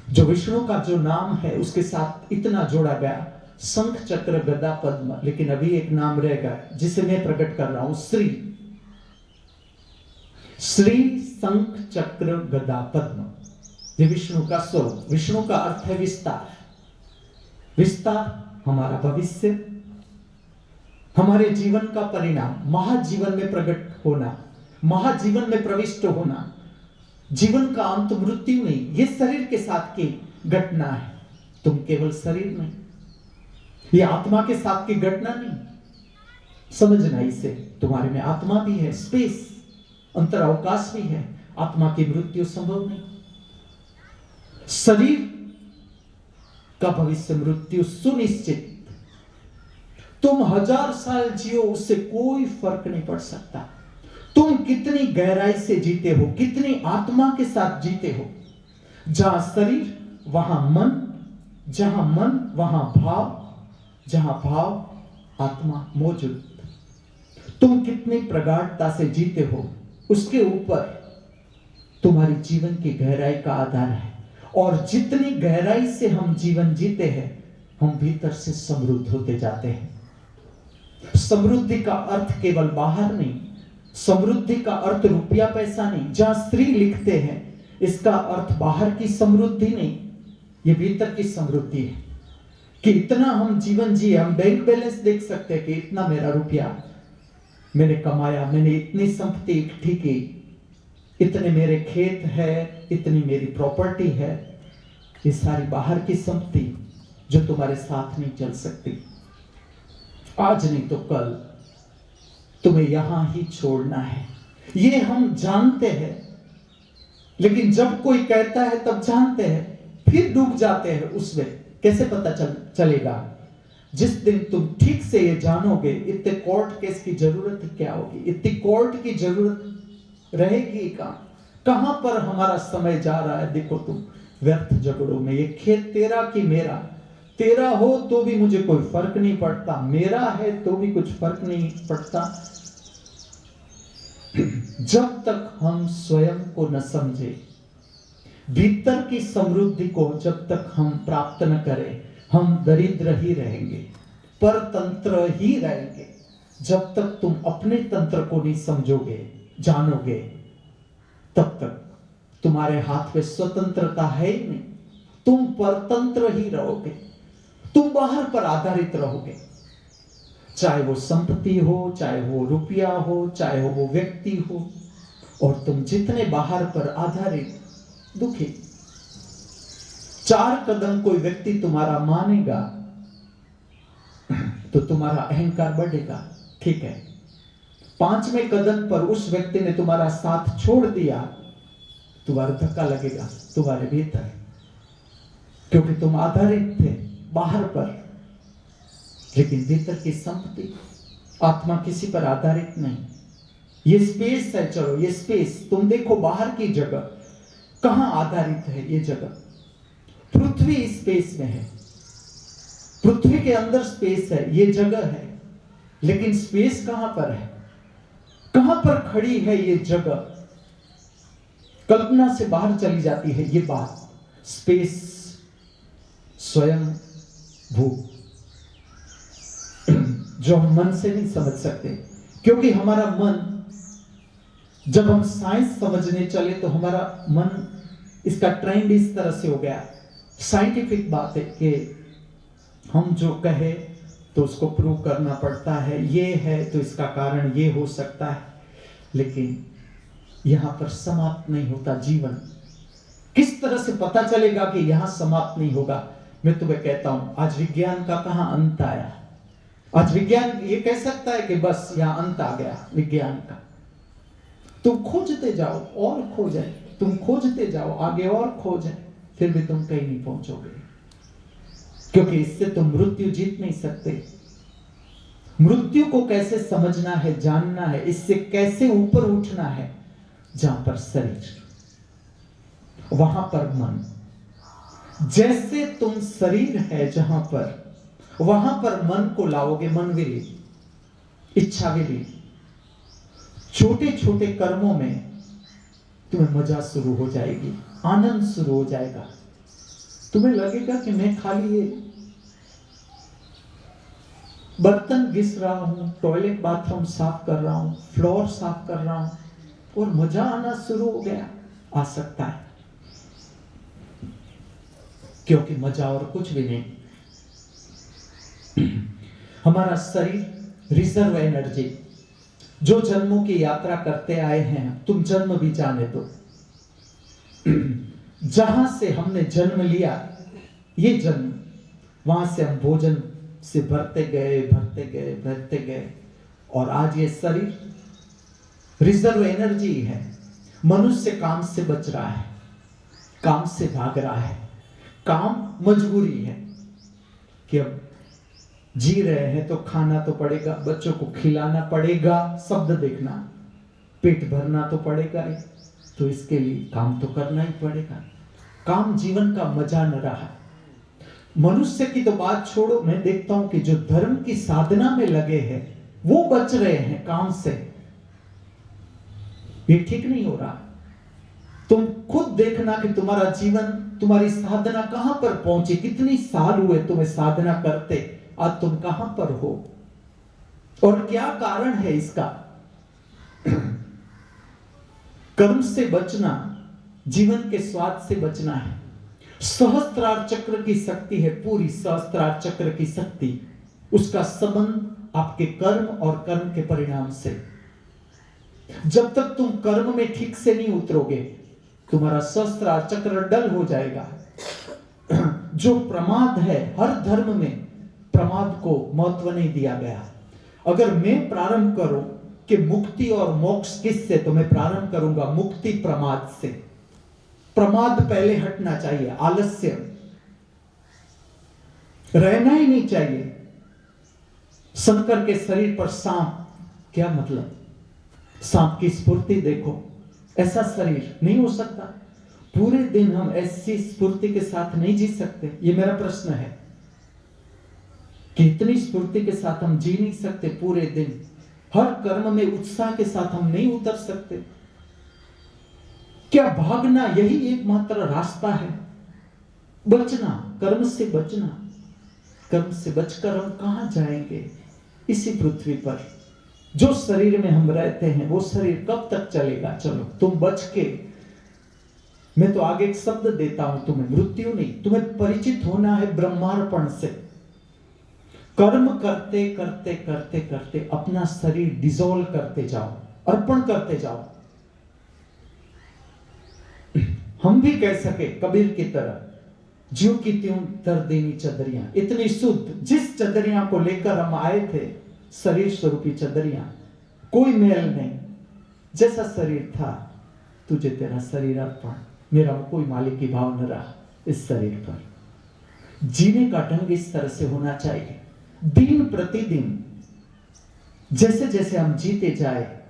जो विष्णु का जो नाम है उसके साथ इतना जोड़ा गया, शंख चक्र गदा पद्म। लेकिन अभी एक नाम रह गया जिसे मैं प्रकट कर रहा हूं, श्री। श्री शंख चक्र गदा पद्म, ये विष्णु का स्वरूप। विष्णु का अर्थ है विस्तार। विस्तार हमारा भविष्य, हमारे जीवन का परिणाम, महाजीवन में प्रकट होना, महाजीवन में प्रविष्ट होना। जीवन का अंत मृत्यु नहीं, ये शरीर के साथ की घटना है। तुम केवल शरीर नहीं, ये आत्मा के साथ की घटना नहीं। समझना इसे, तुम्हारे में आत्मा भी है, स्पेस, अंतर अवकाश भी है। आत्मा की मृत्यु संभव नहीं। शरीर का भविष्य मृत्यु सुनिश्चित। तुम 1000 साल जियो, उससे कोई फर्क नहीं पड़ सकता। तुम कितनी गहराई से जीते हो, कितनी आत्मा के साथ जीते हो। जहां शरीर वहां मन, जहां मन वहां भाव, जहां भाव आत्मा मौजूद। तुम कितनी प्रगाढ़ता से जीते हो, उसके ऊपर तुम्हारी जीवन की गहराई का आधार है। और जितनी गहराई से हम जीवन जीते हैं, हम भीतर से समृद्ध होते जाते हैं। समृद्धि का अर्थ केवल बाहर नहीं, समृद्धि का अर्थ रुपया पैसा नहीं। जहां श्री लिखते हैं, इसका अर्थ बाहर की समृद्धि नहीं, ये भीतर की समृद्धि है कि इतना हम जीवन जिए, हम बैंक बैलेंस देख सकते हैं कि इतना मेरा रुपया मैंने कमाया, मैंने इतनी संपत्ति इकट्ठी की, इतने मेरे खेत है, इतनी मेरी प्रॉपर्टी है। ये सारी बाहर की संपत्ति जो तुम्हारे साथ नहीं चल सकती, आज नहीं तो कल तुम्हें यहां ही छोड़ना है। ये हम जानते हैं, लेकिन जब कोई कहता है तब जानते हैं, फिर डूब जाते हैं उसमें। कैसे पता चलेगा? जिस दिन तुम ठीक से ये जानोगे, इतने कोर्ट केस की जरूरत क्या होगी, इतनी कोर्ट की जरूरत रहेगी कहां पर हमारा समय जा रहा है। देखो तुम व्यर्थ झगड़ों में, ये खेत तेरा कि मेरा, तेरा हो तो भी मुझे कोई फर्क नहीं पड़ता, मेरा है तो भी कुछ फर्क नहीं पड़ता। जब तक हम स्वयं को न समझे, भीतर की समृद्धि को जब तक हम प्राप्त न करें, हम दरिद्र ही रहेंगे, परतंत्र ही रहेंगे। जब तक तुम अपने तंत्र को नहीं समझोगे, जानोगे, तब तक तुम्हारे हाथ में स्वतंत्रता है ही नहीं। तुम परतंत्र ही रहोगे, तुम बाहर पर आधारित रहोगे, चाहे वो संपत्ति हो, चाहे वो रुपया हो, चाहे वो व्यक्ति हो। और तुम जितने बाहर पर आधारित, दुखी। 4 कदम कोई व्यक्ति तुम्हारा मानेगा तो तुम्हारा अहंकार बढ़ेगा, ठीक है। 5वें कदम पर उस व्यक्ति ने तुम्हारा साथ छोड़ दिया, तुम्हारा धक्का लगेगा तुम्हारे भीतर, क्योंकि तुम आधारित थे बाहर पर, लेकिन भीतर की संपत्ति, आत्मा किसी पर आधारित नहीं। ये स्पेस है, चलो ये स्पेस तुम देखो, बाहर की जगह कहां आधारित है। ये जगह पृथ्वी स्पेस में है, पृथ्वी के अंदर स्पेस है, ये जगह है, लेकिन स्पेस कहां पर है, कहां पर खड़ी है ये जगह? कल्पना से बाहर चली जाती है ये बात। स्पेस स्वयं भू, जो हम मन से नहीं समझ सकते, क्योंकि हमारा मन, जब हम साइंस समझने चले तो हमारा मन, इसका ट्रेंड इस तरह से हो गया, साइंटिफिक बात है कि हम जो कहे तो उसको प्रूव करना पड़ता है, ये है तो इसका कारण ये हो सकता है, लेकिन यहां पर समाप्त नहीं होता जीवन। किस तरह से पता चलेगा कि यहां समाप्त नहीं होगा? मैं तुम्हें कहता हूं, आज विज्ञान का कहां अंत आया? आज विज्ञान ये कह सकता है कि बस यहां अंत आ गया विज्ञान का। तुम खोजते जाओ और खोजें, तुम खोजते जाओ आगे और खोजें, फिर भी तुम कहीं नहीं पहुंचोगे, क्योंकि इससे तुम मृत्यु जीत नहीं सकते। मृत्यु को कैसे समझना है, जानना है, इससे कैसे ऊपर उठना है? जहां पर शरीर, वहां पर मन। जैसे तुम शरीर है जहां पर, वहां पर मन को लाओगे, मन विलीन, इच्छा विलीन, छोटे छोटे कर्मों में तुम्हें मजा शुरू हो जाएगी, आनंद शुरू हो जाएगा। तुम्हें लगेगा कि मैं खाली ये बर्तन घिस रहा हूं, टॉयलेट बाथरूम साफ कर रहा हूं, फ्लोर साफ कर रहा हूं, और मजा आना शुरू हो गया। आ सकता है, क्योंकि मजा और कुछ भी नहीं। हमारा शरीर रिजर्व एनर्जी, जो जन्मों की यात्रा करते आए हैं, तुम जन्म भी जाने दो, जहां से हमने जन्म लिया, ये जन्म, वहां से हम भोजन से भरते गए, भरते गए, भरते गए, और आज ये शरीर रिजर्व एनर्जी है। मनुष्य काम से बच रहा है, काम से भाग रहा है। काम मजबूरी है कि अब जी रहे हैं तो खाना तो पड़ेगा, बच्चों को खिलाना पड़ेगा, शब्द देखना, पेट भरना तो पड़ेगा ही, तो इसके लिए काम तो करना ही पड़ेगा। काम जीवन का मजा न रहा। मनुष्य की तो बात छोड़ो, मैं देखता हूं कि जो धर्म की साधना में लगे हैं वो बच रहे हैं काम से। ये ठीक नहीं हो रहा। तुम खुद देखना कि तुम्हारा जीवन, तुम्हारी साधना कहां पर पहुंची, कितनी साल हुए तुम्हें साधना करते, आज तुम कहां पर हो और क्या कारण है इसका? कर्म से बचना, जीवन के स्वाद से बचना है। सहस्त्रार चक्र की शक्ति है, पूरी सहस्त्रार चक्र की शक्ति, उसका संबंध आपके कर्म और कर्म के परिणाम से। जब तक तुम कर्म में ठीक से नहीं उतरोगे, तुम्हारा सहस्त्रार चक्र डल हो जाएगा। जो प्रमाद है, हर धर्म में प्रमाद को महत्व नहीं दिया गया। अगर मैं प्रारंभ करूं कि मुक्ति और मोक्ष किससे, तो मैं प्रारंभ करूंगा मुक्ति प्रमाद से। प्रमाद पहले हटना चाहिए, आलस्य रहना ही नहीं चाहिए। शंकर के शरीर पर सांप, क्या मतलब? सांप की स्फूर्ति देखो, ऐसा शरीर नहीं हो सकता। पूरे दिन हम ऐसी स्फूर्ति के साथ नहीं जी सकते। ये मेरा प्रश्न है कि इतनी स्फूर्ति के साथ हम जी नहीं सकते पूरे दिन। हर कर्म में उत्साह के साथ हम नहीं उतर सकते। क्या भागना यही एकमात्र रास्ता है? बचना, कर्म से बचना। कर्म से बचकर हम कहां जाएंगे? इसी पृथ्वी पर जो शरीर में हम रहते हैं, वो शरीर कब तक चलेगा? चलो तुम बच के, मैं तो आगे एक शब्द देता हूं तुम्हें, मृत्यु नहीं, तुम्हें परिचित होना है ब्रह्मार्पण से। कर्म करते करते करते करते अपना शरीर डिसॉल्व करते जाओ, अर्पण करते जाओ। हम भी कह सके कबीर की तरह, ज्यों की त्यों तर देनी चदरियां, इतनी शुद्ध, जिस चदरियां को लेकर हम आए थे, शरीर स्वरूपी चदरियां, कोई मेल नहीं, जैसा शरीर था तुझे तेरा शरीर अर्पण, मेरा कोई मालिकी भाव न रहा इस शरीर पर। जीने का ढंग इस तरह से होना चाहिए। दिन प्रतिदिन जैसे जैसे हम जीते जाए,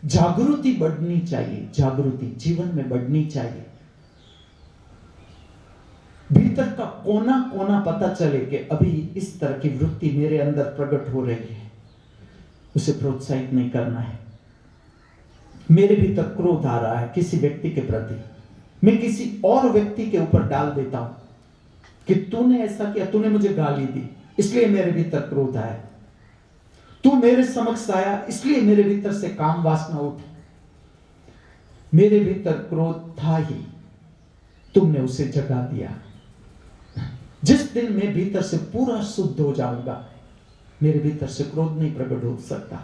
जागृति बढ़नी चाहिए, जागृति जीवन में बढ़नी चाहिए। भीतर का कोना कोना पता चले कि अभी इस तरह की वृत्ति मेरे अंदर प्रकट हो रही है, उसे प्रोत्साहित नहीं करना है। मेरे भीतर क्रोध आ रहा है किसी व्यक्ति के प्रति, मैं किसी और व्यक्ति के ऊपर डाल देता हूं कि तूने ऐसा किया, तूने मुझे गाली दी, इसलिए मेरे भीतर क्रोध आया, तू मेरे समक्ष आया इसलिए मेरे भीतर से काम वासना उठी। मेरे भीतर क्रोध था ही, तुमने उसे जगा दिया। जिस दिन मैं भीतर से पूरा शुद्ध हो जाऊंगा, मेरे भीतर से क्रोध नहीं प्रकट हो सकता।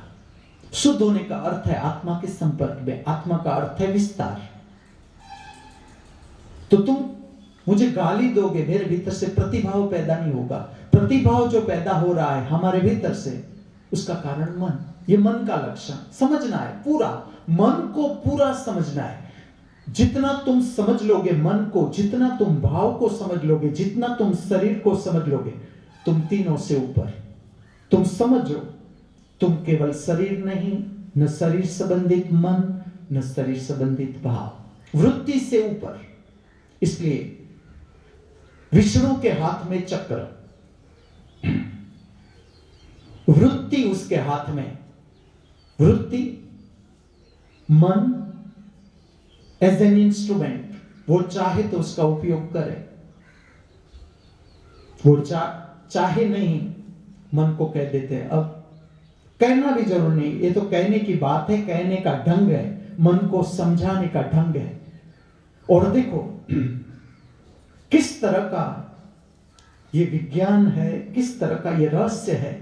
शुद्ध होने का अर्थ है आत्मा के संपर्क में, आत्मा का अर्थ है विस्तार। तो तुम मुझे गाली दोगे, मेरे भीतर से प्रतिभाव पैदा नहीं होगा। प्रतिभाव जो पैदा हो रहा है हमारे भीतर से, उसका कारण मन। ये मन का लक्षण समझना है, पूरा मन को पूरा समझना है। जितना तुम समझ लोगे मन को, जितना तुम भाव को समझ लोगे, जितना तुम शरीर को समझ लोगे, तुम तीनों से ऊपर। तुम समझो, तुम केवल शरीर नहीं, न शरीर संबंधित मन, न शरीर संबंधित भाव, वृत्ति से ऊपर। इसलिए विष्णु के हाथ में चक्र, वृत्ति उसके हाथ में। वृत्ति, मन एज एन इंस्ट्रूमेंट, वो चाहे तो उसका उपयोग करे, वो चाहे नहीं, मन को कह देते हैं। अब कहना भी जरूर नहीं, ये तो कहने की बात है, कहने का ढंग है, मन को समझाने का ढंग है। और देखो किस तरह का ये विज्ञान है, किस तरह का ये रहस्य है।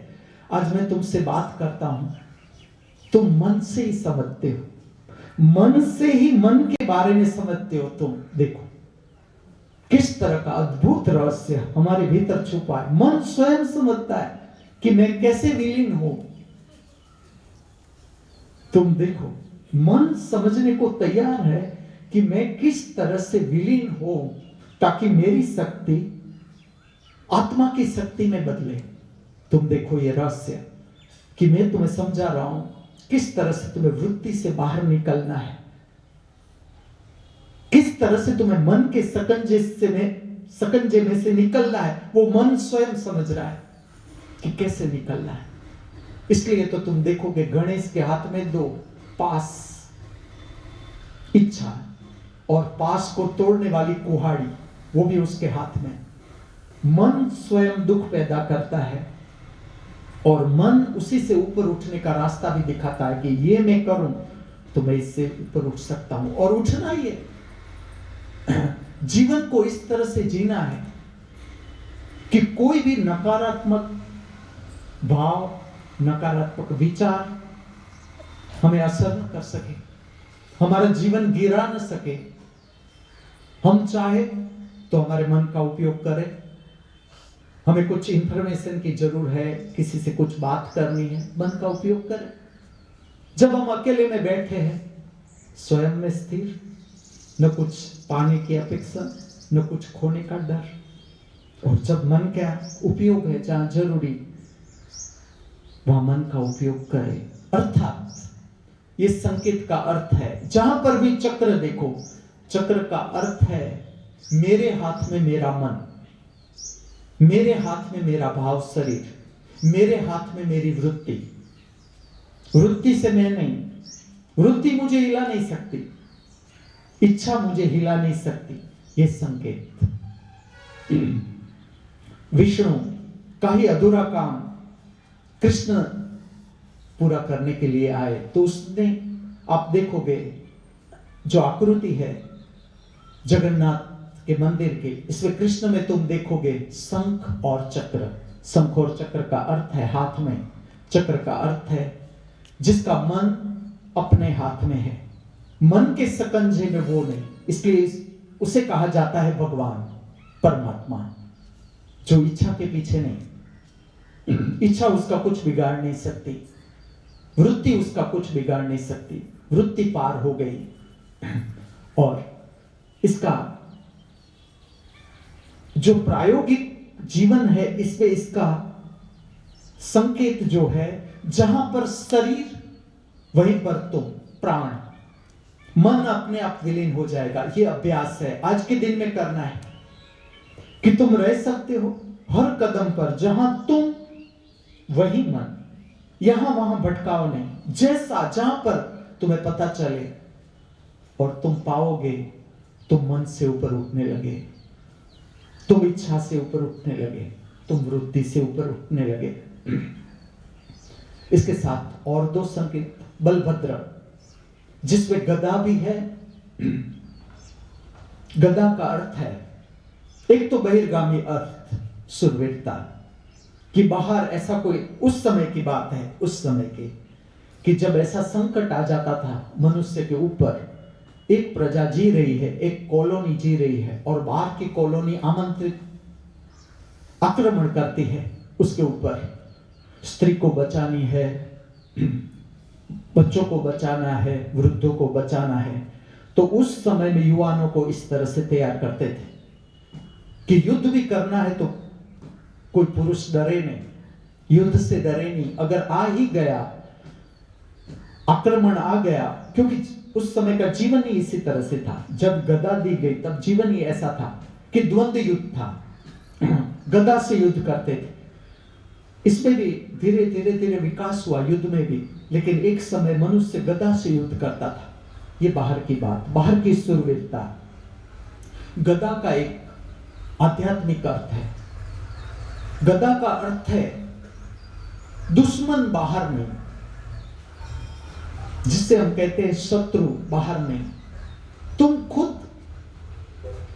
आज मैं तुमसे बात करता हूं, तुम मन से ही समझते हो, मन से ही मन के बारे में समझते हो। तुम देखो किस तरह का अद्भुत रहस्य हमारे भीतर छुपा है। मन स्वयं समझता है कि मैं कैसे विलीन हूं। तुम देखो, मन समझने को तैयार है कि मैं किस तरह से विलीन हूं, ताकि मेरी शक्ति आत्मा की शक्ति में बदले। तुम देखो ये रहस्य कि मैं तुम्हें समझा रहा हूं किस तरह से तुम्हें वृत्ति से बाहर निकलना है, किस तरह से तुम्हें मन के सकंजे में से निकलना है। वो मन स्वयं समझ रहा है कि कैसे निकलना है। इसलिए तो तुम देखोगे गणेश के हाथ में दो पास, इच्छा और पास को तोड़ने वाली कुहाड़ी, वो भी उसके हाथ में। मन स्वयं दुख पैदा करता है और मन उसी से ऊपर उठने का रास्ता भी दिखाता है कि ये मैं करूं तो मैं इससे ऊपर उठ सकता हूं, और उठना ही है। जीवन को इस तरह से जीना है कि कोई भी नकारात्मक भाव, नकारात्मक विचार हमें असर न कर सके, हमारा जीवन गिरा न सके। हम चाहे तो हमारे मन का उपयोग करें, हमें कुछ इंफॉर्मेशन की जरूरत है, किसी से कुछ बात करनी है, मन का उपयोग करें। जब हम अकेले में बैठे हैं, स्वयं में स्थिर, न कुछ पाने की अपेक्षा, न कुछ खोने का डर, और जब मन का उपयोग है, जहां जरूरी वहां मन का उपयोग करें। अर्थात ये संकेत का अर्थ है, जहां पर भी चक्र देखो, चक्र का अर्थ है मेरे हाथ में मेरा मन, मेरे हाथ में मेरा भाव शरीर, मेरे हाथ में मेरी वृत्ति। वृत्ति से मैं नहीं, वृत्ति मुझे हिला नहीं सकती, इच्छा मुझे हिला नहीं सकती। ये संकेत विष्णु का ही अधूरा काम कृष्ण पूरा करने के लिए आए, तो उसने, आप देखोगे जो आकृति है जगन्नाथ के मंदिर के, इसमें कृष्ण में तुम देखोगे शंख और चक्र। शंख और चक्र का अर्थ है हाथ में, चक्र का अर्थ है जिसका मन अपने हाथ में है, मन के सकंजे में वो नहीं, इसलिए उसे कहा जाता है भगवान, परमात्मा, जो इच्छा के पीछे नहीं। इच्छा उसका कुछ बिगाड़ नहीं सकती, वृत्ति उसका कुछ बिगाड़ नहीं सकती, वृत्ति पार हो गई। और इसका जो प्रायोगिक जीवन है, इसमें इसका संकेत जो है, जहां पर शरीर वहीं पर तुम प्राण, मन अपने आप विलीन हो जाएगा। ये अभ्यास है, आज के दिन में करना है कि तुम रह सकते हो हर कदम पर, जहां तुम वही मन, यहां वहां भटकाओ नहीं, जैसा जहां पर तुम्हें पता चले, और तुम पाओगे तुम मन से ऊपर उठने लगे, तुम इच्छा से ऊपर उठने लगे, तुम वृत्ति से ऊपर उठने लगे। इसके साथ और दो संकेत, बलभद्र जिसमें गदा भी है। गदा का अर्थ है, एक तो बहिर्गामी अर्थ सुरवीरता, कि बाहर ऐसा कोई, उस समय की बात है, उस समय की, कि जब ऐसा संकट आ जाता था मनुष्य के ऊपर, एक प्रजा जी रही है, एक कॉलोनी जी रही है, और बाहर की कॉलोनी आमंत्रित आक्रमण करती है उसके ऊपर, स्त्री को बचानी है, बच्चों को बचाना है, वृद्धों को बचाना है। तो उस समय में युवाओं को इस तरह से तैयार करते थे कि युद्ध भी करना है तो कोई पुरुष डरे नहीं, युद्ध से डरे नहीं, अगर आ ही गया, आक्रमण आ गया, क्योंकि उस समय का जीवन ही इसी तरह से था। जब गदा दी गई तब जीवन ही ऐसा था कि द्वंद्व युद्ध था, गदा से युद्ध करते थे। इसमें भी धीरे धीरे धीरे विकास हुआ युद्ध में भी, लेकिन एक समय मनुष्य गदा से युद्ध करता था। ये बाहर की बात, बाहर की शूरवीरता। गदा का एक आध्यात्मिक अर्थ है। गदा का अर्थ है दुश्मन बाहर नहीं, जिससे हम कहते हैं शत्रु बाहर नहीं। तुम खुद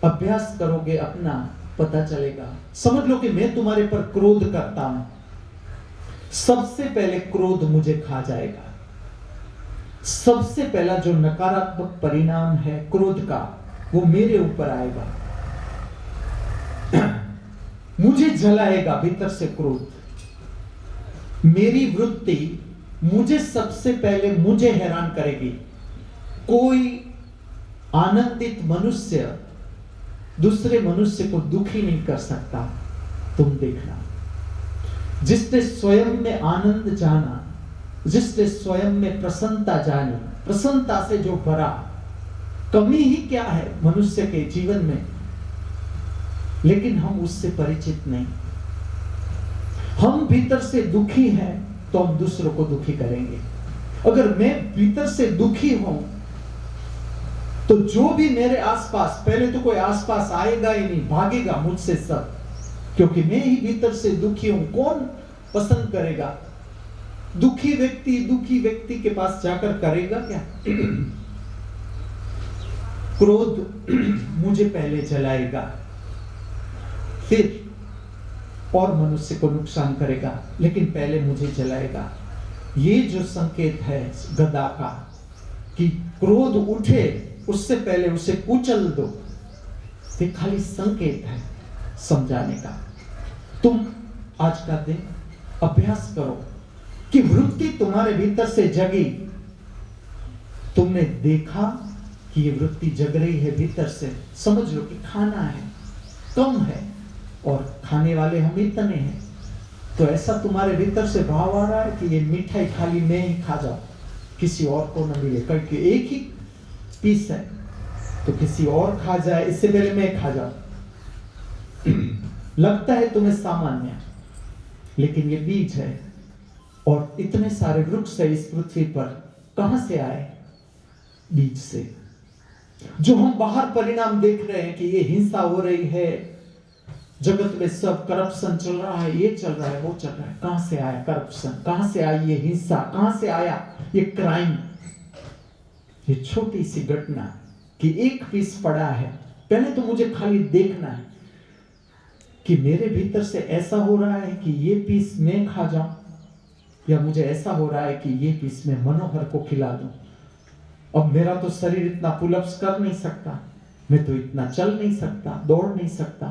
अभ्यास करोगे अपना, पता चलेगा। समझ लो कि मैं तुम्हारे पर क्रोध करता हूं, सबसे पहले क्रोध मुझे खा जाएगा। सबसे पहला जो नकारात्मक परिणाम है क्रोध का, वो मेरे ऊपर आएगा, मुझे जलाएगा भीतर से क्रोध। मेरी वृत्ति मुझे सबसे पहले मुझे हैरान करेगी। कोई आनंदित मनुष्य दूसरे मनुष्य को दुखी नहीं कर सकता। तुम देखना, जिसने स्वयं में आनंद जाना, जिसने स्वयं में प्रसन्नता जानी, प्रसन्नता से जो भरा, कमी ही क्या है मनुष्य के जीवन में, लेकिन हम उससे परिचित नहीं। हम भीतर से दुखी हैं तो हम दूसरों को दुखी करेंगे। अगर मैं भीतर से दुखी हूं तो जो भी मेरे आसपास, पहले तो कोई आसपास आएगा ही नहीं, भागेगा मुझसे सब, क्योंकि मैं ही भीतर से दुखी हूं। कौन पसंद करेगा? दुखी व्यक्ति के पास जाकर करेगा क्या? क्रोध मुझे पहले जलाएगा, फिर और मनुष्य को नुकसान करेगा, लेकिन पहले मुझे जलाएगा। ये जो संकेत है गदा का कि क्रोध उठे उससे पहले उसे कुचल दो, ये खाली संकेत है समझाने का। तुम आज का दिन अभ्यास करो कि वृत्ति तुम्हारे भीतर से जगी, तुमने देखा कि ये वृत्ति जग रही है भीतर से, समझ लो कि खाना है, कम है और खाने वाले हम इतने हैं, तो ऐसा तुम्हारे भीतर से भाव आ रहा है कि ये मिठाई खाली मैं ही खा जाऊं, किसी और को न मिले, क्योंकि एक ही पीस है तो किसी और खा जाए इससे पहले मैं खा जाऊं। लगता है तुम्हें सामान्य, लेकिन ये बीज है। और इतने सारे वृक्ष है इस पृथ्वी पर, कहां से आए? बीज से। जो हम बाहर परिणाम देख रहे हैं कि ये हिंसा हो रही है, जगत में सब करप्शन चल रहा है, ये चल रहा है, वो चल रहा है, कहां से आया करप्शन? कहां से आई ये हिंसा? कहां से आया ये क्राइम? ये छोटी सी घटना कि एक पीस पड़ा है, पहले तो मुझे खाली देखना है कि मेरे भीतर से ऐसा हो रहा है कि ये पीस मैं खा जाऊं, या मुझे ऐसा हो रहा है कि ये पीस मैं मनोहर को खिला दूं। अब मेरा तो शरीर इतना पुलअप्स कर नहीं सकता, मैं तो इतना चल नहीं सकता, दौड़ नहीं सकता,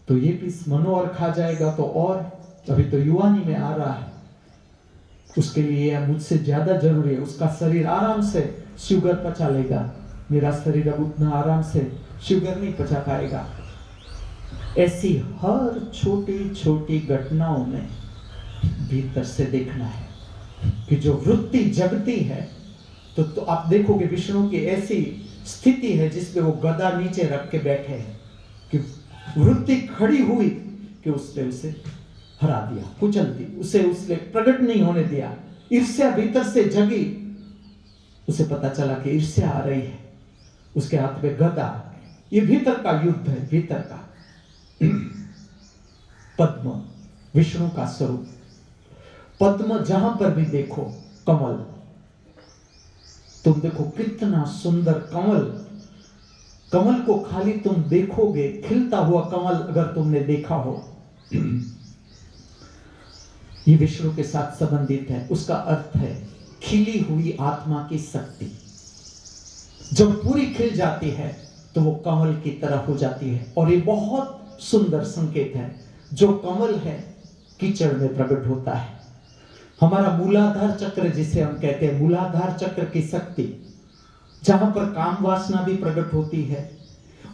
तो ये पीस मनोहर खा जाएगा तो और अभी तो युवानी में आ रहा है, उसके लिए मुझसे ज्यादा जरूरी है। उसका शरीर आराम से शुगर पचा लेगा, मेरा शरीर अब उतना आराम से शुगर नहीं पचा पाएगा। ऐसी हर छोटी छोटी घटनाओं में भीतर से देखना है कि जो वृत्ति जगती है, तो आप देखोगे विष्णु की ऐसी स्थिति है जिसमें वो गदा नीचे रख के बैठे हैं कि वृत्ति खड़ी हुई कि उसने उसे हरा दिया, कुचल दी, उसे उसने प्रकट नहीं होने दिया। ईर्ष्या भीतर से जगी, उसे पता चला कि ईर्ष्या आ रही है, उसके हाथ में गदा, ये भीतर का युद्ध है, भीतर का। पद्म विष्णु का स्वरूप, पद्म जहां पर भी देखो कमल, तुम देखो कितना सुंदर कमल, कमल को खाली तुम देखोगे, खिलता हुआ कमल अगर तुमने देखा हो, ये विष्णु के साथ संबंधित है। उसका अर्थ है खिली हुई आत्मा की शक्ति। जब पूरी खिल जाती है तो वो कमल की तरह हो जाती है। और ये बहुत सुंदर संकेत है। जो कमल है कीचड़ में प्रकट होता है। हमारा मूलाधार चक्र जिसे हम कहते हैं, मूलाधार चक्र की शक्ति, जहां पर काम वासना भी प्रकट होती है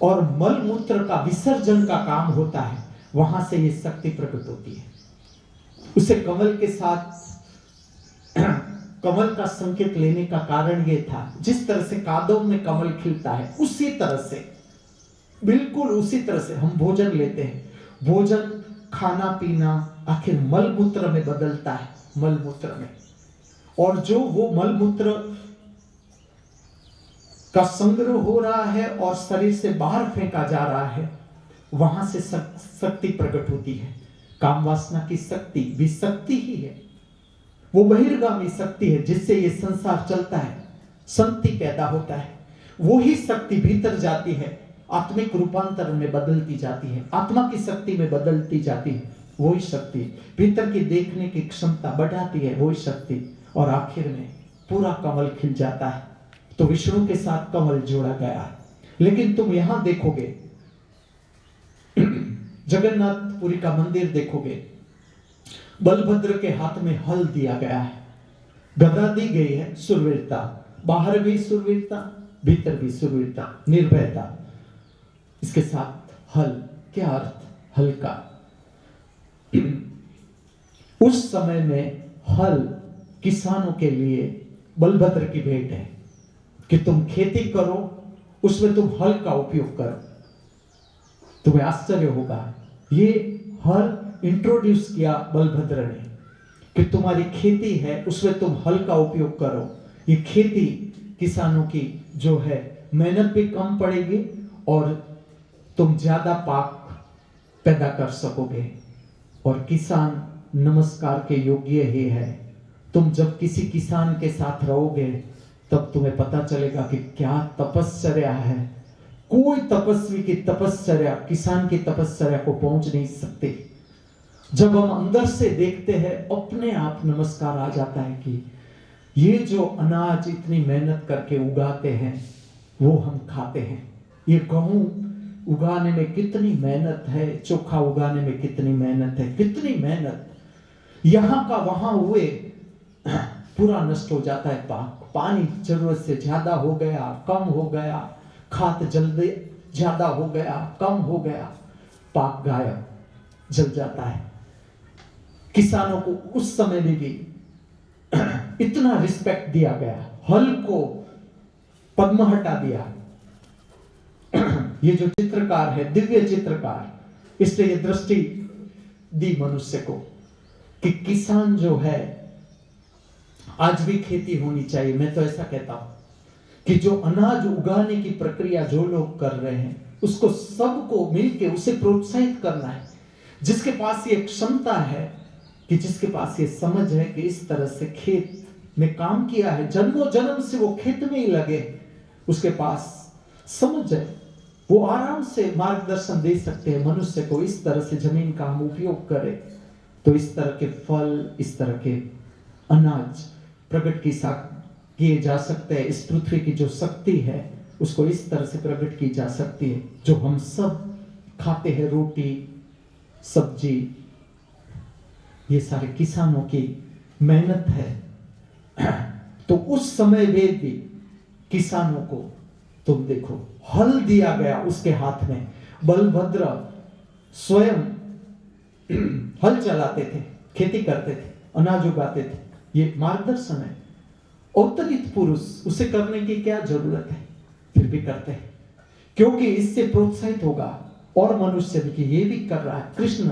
और मल मूत्र का विसर्जन का काम होता है, वहां से ये शक्ति प्रकट होती है। उसे कमल के साथ कमल का संकेत लेने का कारण ये था, जिस तरह से कादव में कमल खिलता है, उसी तरह से, बिल्कुल उसी तरह से हम भोजन लेते हैं। भोजन, खाना पीना आखिर मल मूत्र में बदलता है, मल मूत्र में। और जो वो मल मूत्र का संग्रह हो रहा है और शरीर से बाहर फेंका जा रहा है, वहां से शक्ति प्रकट होती है। काम वासना की शक्ति भी शक्ति ही है, वो बहिर्गामी शक्ति है जिससे ये संसार चलता है, संति पैदा होता है। वो ही शक्ति भीतर जाती है, आत्मिक रूपांतर में बदलती जाती है, आत्मा की शक्ति में बदलती जाती है। वही शक्ति भीतर की देखने की क्षमता बढ़ाती है, वही शक्ति, और आखिर में पूरा कमल खिल जाता है। तो विष्णु के साथ कमल जोड़ा गया है। लेकिन तुम यहां देखोगे, जगन्नाथपुरी का मंदिर देखोगे, बलभद्र के हाथ में हल दिया गया है, गदा दी गई है, सुरवीरता, बाहर भी सुरवीरता, भीतर भी सुरवीरता, निर्भयता। इसके साथ हल, क्या अर्थ? हल का। उस समय में हल किसानों के लिए बलभद्र की भेंट है कि तुम खेती करो, उसमें तुम हल का उपयोग करो। तुम्हें आश्चर्य होगा, ये हल इंट्रोड्यूस किया बलभद्र ने कि तुम्हारी खेती है, उसमें तुम हल का उपयोग करो। ये खेती किसानों की जो है, मेहनत भी कम पड़ेगी और तुम ज्यादा पाक पैदा कर सकोगे। और किसान नमस्कार के योग्य ही है। तुम जब किसी किसान के साथ रहोगे तब तुम्हें पता चलेगा कि क्या तपश्चर्या है। कोई तपस्वी की तपश्चर्या किसान की तपश्चर्या को पहुंच नहीं सकती। जब हम अंदर से देखते हैं, अपने आप नमस्कार आ जाता है कि ये जो अनाज इतनी मेहनत करके उगाते हैं वो हम खाते हैं। ये गेहूं उगाने में कितनी मेहनत है, चोखा उगाने में कितनी मेहनत है, कितनी मेहनत। यहां का वहां हुए पूरा नष्ट हो जाता है पाक। पानी जरूरत से ज्यादा हो गया, कम हो गया, खाद जल्दी ज्यादा हो गया, कम हो गया, पाक गायब, जल जाता है। किसानों को उस समय में भी इतना रिस्पेक्ट दिया गया, हल को पद्म हटा दिया। ये जो चित्रकार है, दिव्य चित्रकार, इसने ये दृष्टि दी मनुष्य को कि किसान जो है, आज भी खेती होनी चाहिए। मैं तो ऐसा कहता हूं कि जो अनाज उगाने की प्रक्रिया जो लोग कर रहे हैं, उसको सबको मिलके उसे प्रोत्साहित करना है। जिसके पास ये क्षमता है, कि जिसके पास ये समझ है कि इस तरह से खेत में काम किया है, जन्मों जन्म से वो खेत में ही लगे, उसके पास समझ है, वो आराम से मार्गदर्शन दे सकते हैं मनुष्य को, इस तरह से जमीन का हम उपयोग करें तो इस तरह के फल, इस तरह के अनाज प्रकट किए जा सकते हैं। इस पृथ्वी की जो शक्ति है उसको इस तरह से प्रकट की जा सकती है। जो हम सब खाते हैं, रोटी सब्जी, ये सारे किसानों की मेहनत है। तो उस समय वे भी किसानों को तुम देखो, हल दिया गया उसके हाथ में। बलभद्र स्वयं हल चलाते थे, खेती करते थे, अनाज उगाते थे। ये मार्गदर्शन है। अवतरित पुरुष, उसे करने की क्या जरूरत है, फिर भी करते हैं, क्योंकि इससे प्रोत्साहित होगा और मनुष्य भी कि ये भी कर रहा है। कृष्ण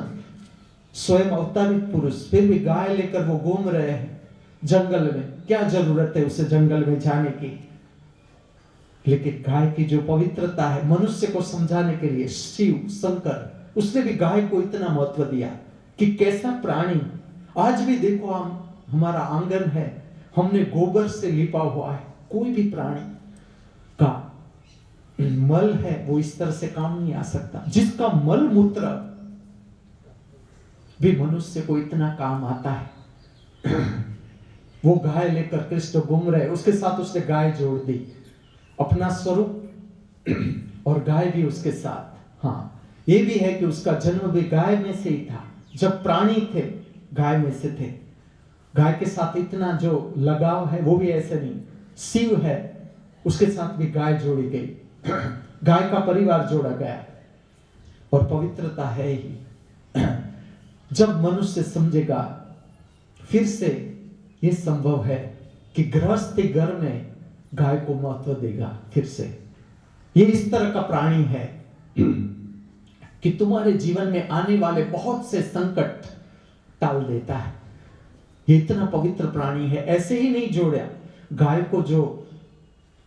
स्वयं अवतरित पुरुष, फिर भी गाय लेकर वो घूम रहे हैं जंगल में। क्या जरूरत है उसे जंगल में जाने की? लेकिन गाय की जो पवित्रता है, मनुष्य को समझाने के लिए शिव शंकर, उसने भी गाय को इतना महत्व दिया कि कैसा प्राणी। आज भी देखो, हम हमारा आंगन है, हमने गोबर से लिपा हुआ है। कोई भी प्राणी का मल है वो इस तरह से काम नहीं आ सकता। जिसका मल मूत्र भी मनुष्य को इतना काम आता है। वो गाय लेकर कृष्ण घूम रहे, उसके साथ उसने गाय जोड़ दी, अपना स्वरूप और गाय भी उसके साथ। हाँ, ये भी है कि उसका जन्म भी गाय में से ही था। जब प्राणी थे गाय में से थे। गाय के साथ इतना जो लगाव है वो भी ऐसे नहीं। शिव है, उसके साथ भी गाय जोड़ी गई, गाय का परिवार जोड़ा गया और पवित्रता है ही। जब मनुष्य समझेगा, फिर से ये संभव है कि गृहस्थी घर में गाय को महत्व देगा। फिर से ये इस तरह का प्राणी है कि तुम्हारे जीवन में आने वाले बहुत से संकट टाल देता है। ये इतना पवित्र प्राणी है। ऐसे ही नहीं जोड़ा गाय को, जो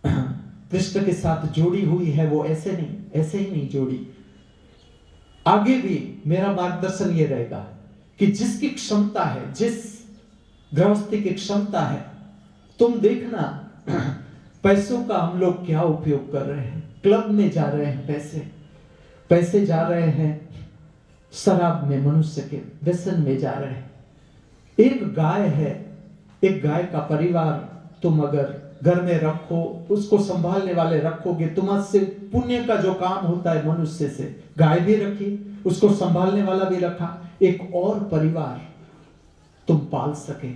कृष्ण के साथ जोड़ी हुई है वो ऐसे ही नहीं जोड़ी। आगे भी मेरा मार्गदर्शन ये रहेगा कि जिसकी क्षमता है, जिस गृहस्थी की क्षमता है, तुम देखना पैसों का हम लोग क्या उपयोग कर रहे हैं। क्लब में जा रहे हैं, पैसे जा रहे हैं शराब में, मनुष्य के व्यसन में जा रहे हैं। एक गाय है, एक गाय का परिवार तुम अगर घर में रखो, उसको संभालने वाले रखोगे, तुम्हारे पुण्य का जो काम होता है मनुष्य से, गाय भी रखी, उसको संभालने वाला भी रखा, एक और परिवार तुम पाल सके।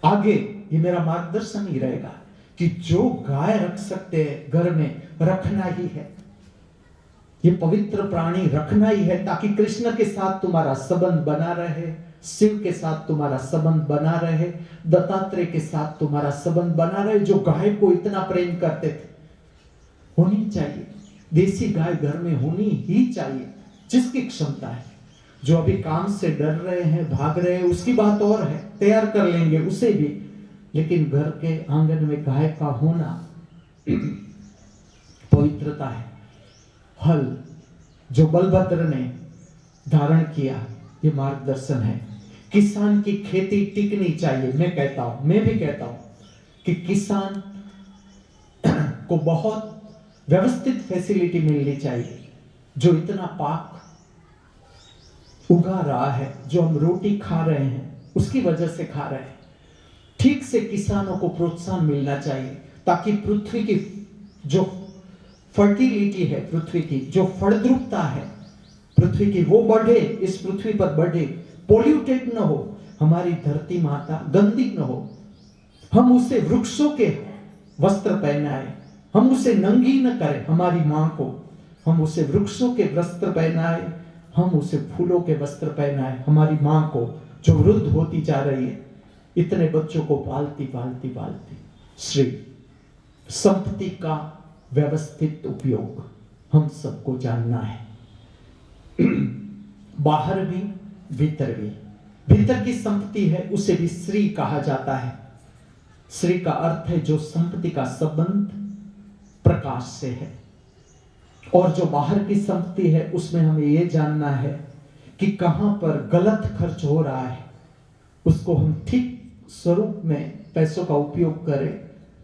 आगे ये मेरा मार्गदर्शन ही रहेगा कि जो गाय रख सकते हैं घर में, रखना ही है। ये पवित्र प्राणी रखना ही है, ताकि कृष्ण के साथ तुम्हारा संबंध बना रहे, शिव के साथ तुम्हारा संबंध बना रहे, दत्तात्रेय के साथ तुम्हारा संबंध बना रहे, जो गाय को इतना प्रेम करते थे। होनी चाहिए, देसी गाय घर में होनी ही चाहिए, जिसकी क्षमता है। जो अभी काम से डर रहे हैं, भाग रहे हैं, उसकी बात और है, तैयार कर लेंगे उसे भी, लेकिन घर के आंगन में गाय का होना पवित्रता है। हल जो बलभद्र ने धारण किया, ये मार्गदर्शन है। किसान की खेती टिकनी चाहिए। मैं भी कहता हूं कि किसान को बहुत व्यवस्थित फैसिलिटी मिलनी चाहिए। जो इतना पाक उगा रहा है, जो हम रोटी खा रहे हैं उसकी वजह से खा रहे हैं, ठीक से किसानों को प्रोत्साहन मिलना चाहिए ताकि पृथ्वी की जो फर्टिलिटी है, पृथ्वी की जो फलद्रुपता है पृथ्वी की, वो बढ़े, इस पृथ्वी पर बढ़े, पोल्यूटेड न हो, हमारी धरती माता गंदी न हो। हम उसे वृक्षों के वस्त्र पहनाए, हम उसे नंगी न करें, हमारी मां को हम उसे वृक्षों के वस्त्र पहनाए, हम उसे फूलों के वस्त्र पहनाए, हमारी मां को जो वृद्ध होती जा रही है, इतने बच्चों को पालती पालती पालती। श्री संपत्ति का व्यवस्थित उपयोग हम सबको जानना है। बाहर भी भीतर भी। भीतर की संपत्ति है उसे भी श्री कहा जाता है। श्री का अर्थ है जो संपत्ति का संबंध प्रकाश से है, और जो बाहर की संपत्ति है उसमें हमें यह जानना है कि कहां पर गलत खर्च हो रहा है, उसको हम ठीक स्वरूप में पैसों का उपयोग करें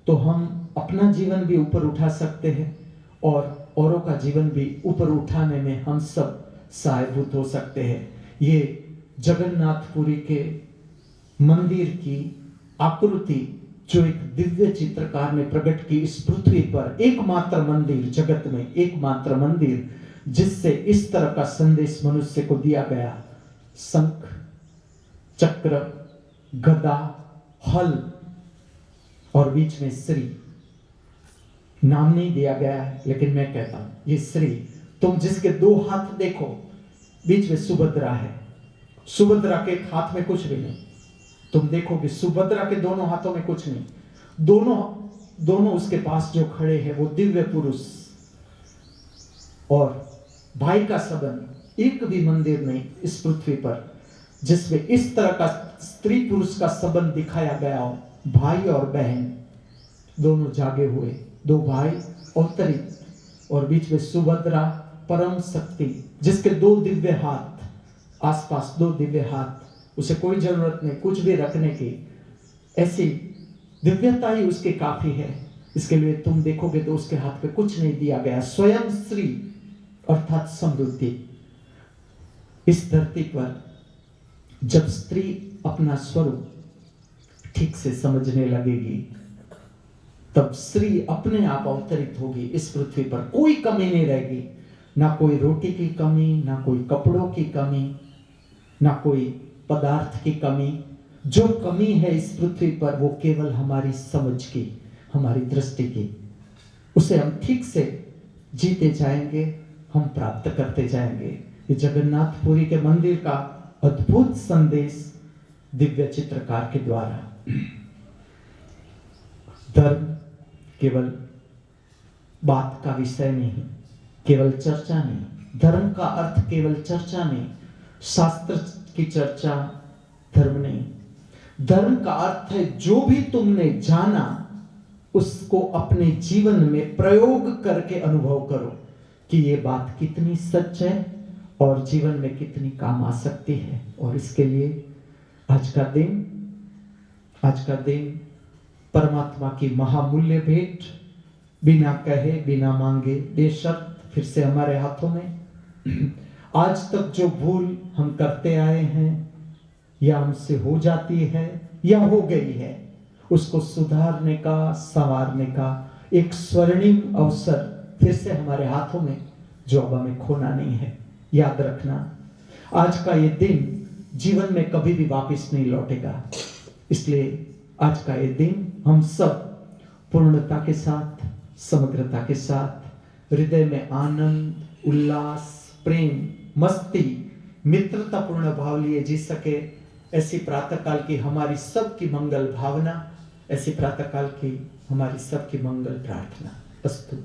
तो हम अपना जीवन भी ऊपर उठा सकते हैं और औरों का जीवन भी ऊपर उठाने में हम सब सहायभूत हो सकते हैं। ये जगन्नाथपुरी के मंदिर की आकृति जो एक दिव्य चित्रकार ने प्रकट की, इस पृथ्वी पर एकमात्र मंदिर, जगत में एकमात्र मंदिर जिससे इस तरह का संदेश मनुष्य को दिया गया। शंख, चक्र, गदा, हल और बीच में श्री। नाम नहीं दिया गया है लेकिन मैं कहता हूं ये श्री। तुम जिसके दो हाथ देखो, बीच में सुभद्रा है, सुभद्रा के हाथ में कुछ भी नहीं। तुम देखोगे सुभद्रा के दोनों हाथों में कुछ नहीं, दोनों उसके पास जो खड़े हैं वो दिव्य पुरुष और भाई का संबंध। एक भी मंदिर नहीं इस पृथ्वी पर जिसमें इस तरह का स्त्री पुरुष का संबंध दिखाया गया हो। भाई और बहन दोनों जागे हुए, दो भाई अवतरित, और बीच में सुभद्रा परम शक्ति जिसके दो दिव्य हाथ, आसपास दो दिव्य हाथ, उसे कोई जरूरत नहीं कुछ भी रखने की, ऐसी दिव्यता ही उसके काफी है। इसके लिए तुम देखोगे तो उसके हाथ पे कुछ नहीं दिया गया। स्वयं श्री अर्थात समृद्धि। इस धरती पर जब स्त्री अपना स्वरूप ठीक से समझने लगेगी तब श्री अपने आप अवतरित होगी इस पृथ्वी पर। कोई कमी नहीं रहेगी, ना कोई रोटी की कमी, ना कोई कपड़ों की कमी, ना कोई पदार्थ की कमी। जो कमी है इस पृथ्वी पर वो केवल हमारी समझ की, हमारी दृष्टि की। उसे हम ठीक से जीते जाएंगे, हम प्राप्त करते जाएंगे। ये जगन्नाथपुरी के मंदिर का अद्भुत संदेश दिव्य चित्रकार के द्वारा। धर्म केवल बात का विषय नहीं, केवल चर्चा नहीं। धर्म का अर्थ केवल चर्चा नहीं, शास्त्र की चर्चा धर्म नहीं। धर्म का अर्थ है जो भी तुमने जाना उसको अपने जीवन में प्रयोग करके अनुभव करो कि ये बात कितनी सच है और जीवन में कितनी काम आ सकती है। और इसके लिए आज का दिन परमात्मा की महामूल्य भेंट बिना कहे बिना मांगे बेशर्त फिर से हमारे हाथों में। आज तक जो भूल हम करते आए हैं या हमसे हो जाती है या हो गई है, उसको सुधारने का, संवारने का एक स्वर्णिम अवसर फिर से हमारे हाथों में, जो अब हमें खोना नहीं है। याद रखना, आज का ये दिन जीवन में कभी भी वापस नहीं लौटेगा। इसलिए आज का ये दिन हम सब पूर्णता के साथ, समग्रता के साथ, हृदय में आनंद, उल्लास, प्रेम, मस्ती, मित्रतापूर्ण भाव लिए जी सके, ऐसी प्रातःकाल की हमारी सबकी मंगल भावना, ऐसी प्रातःकाल की हमारी सबकी मंगल प्रार्थना। अस्तु।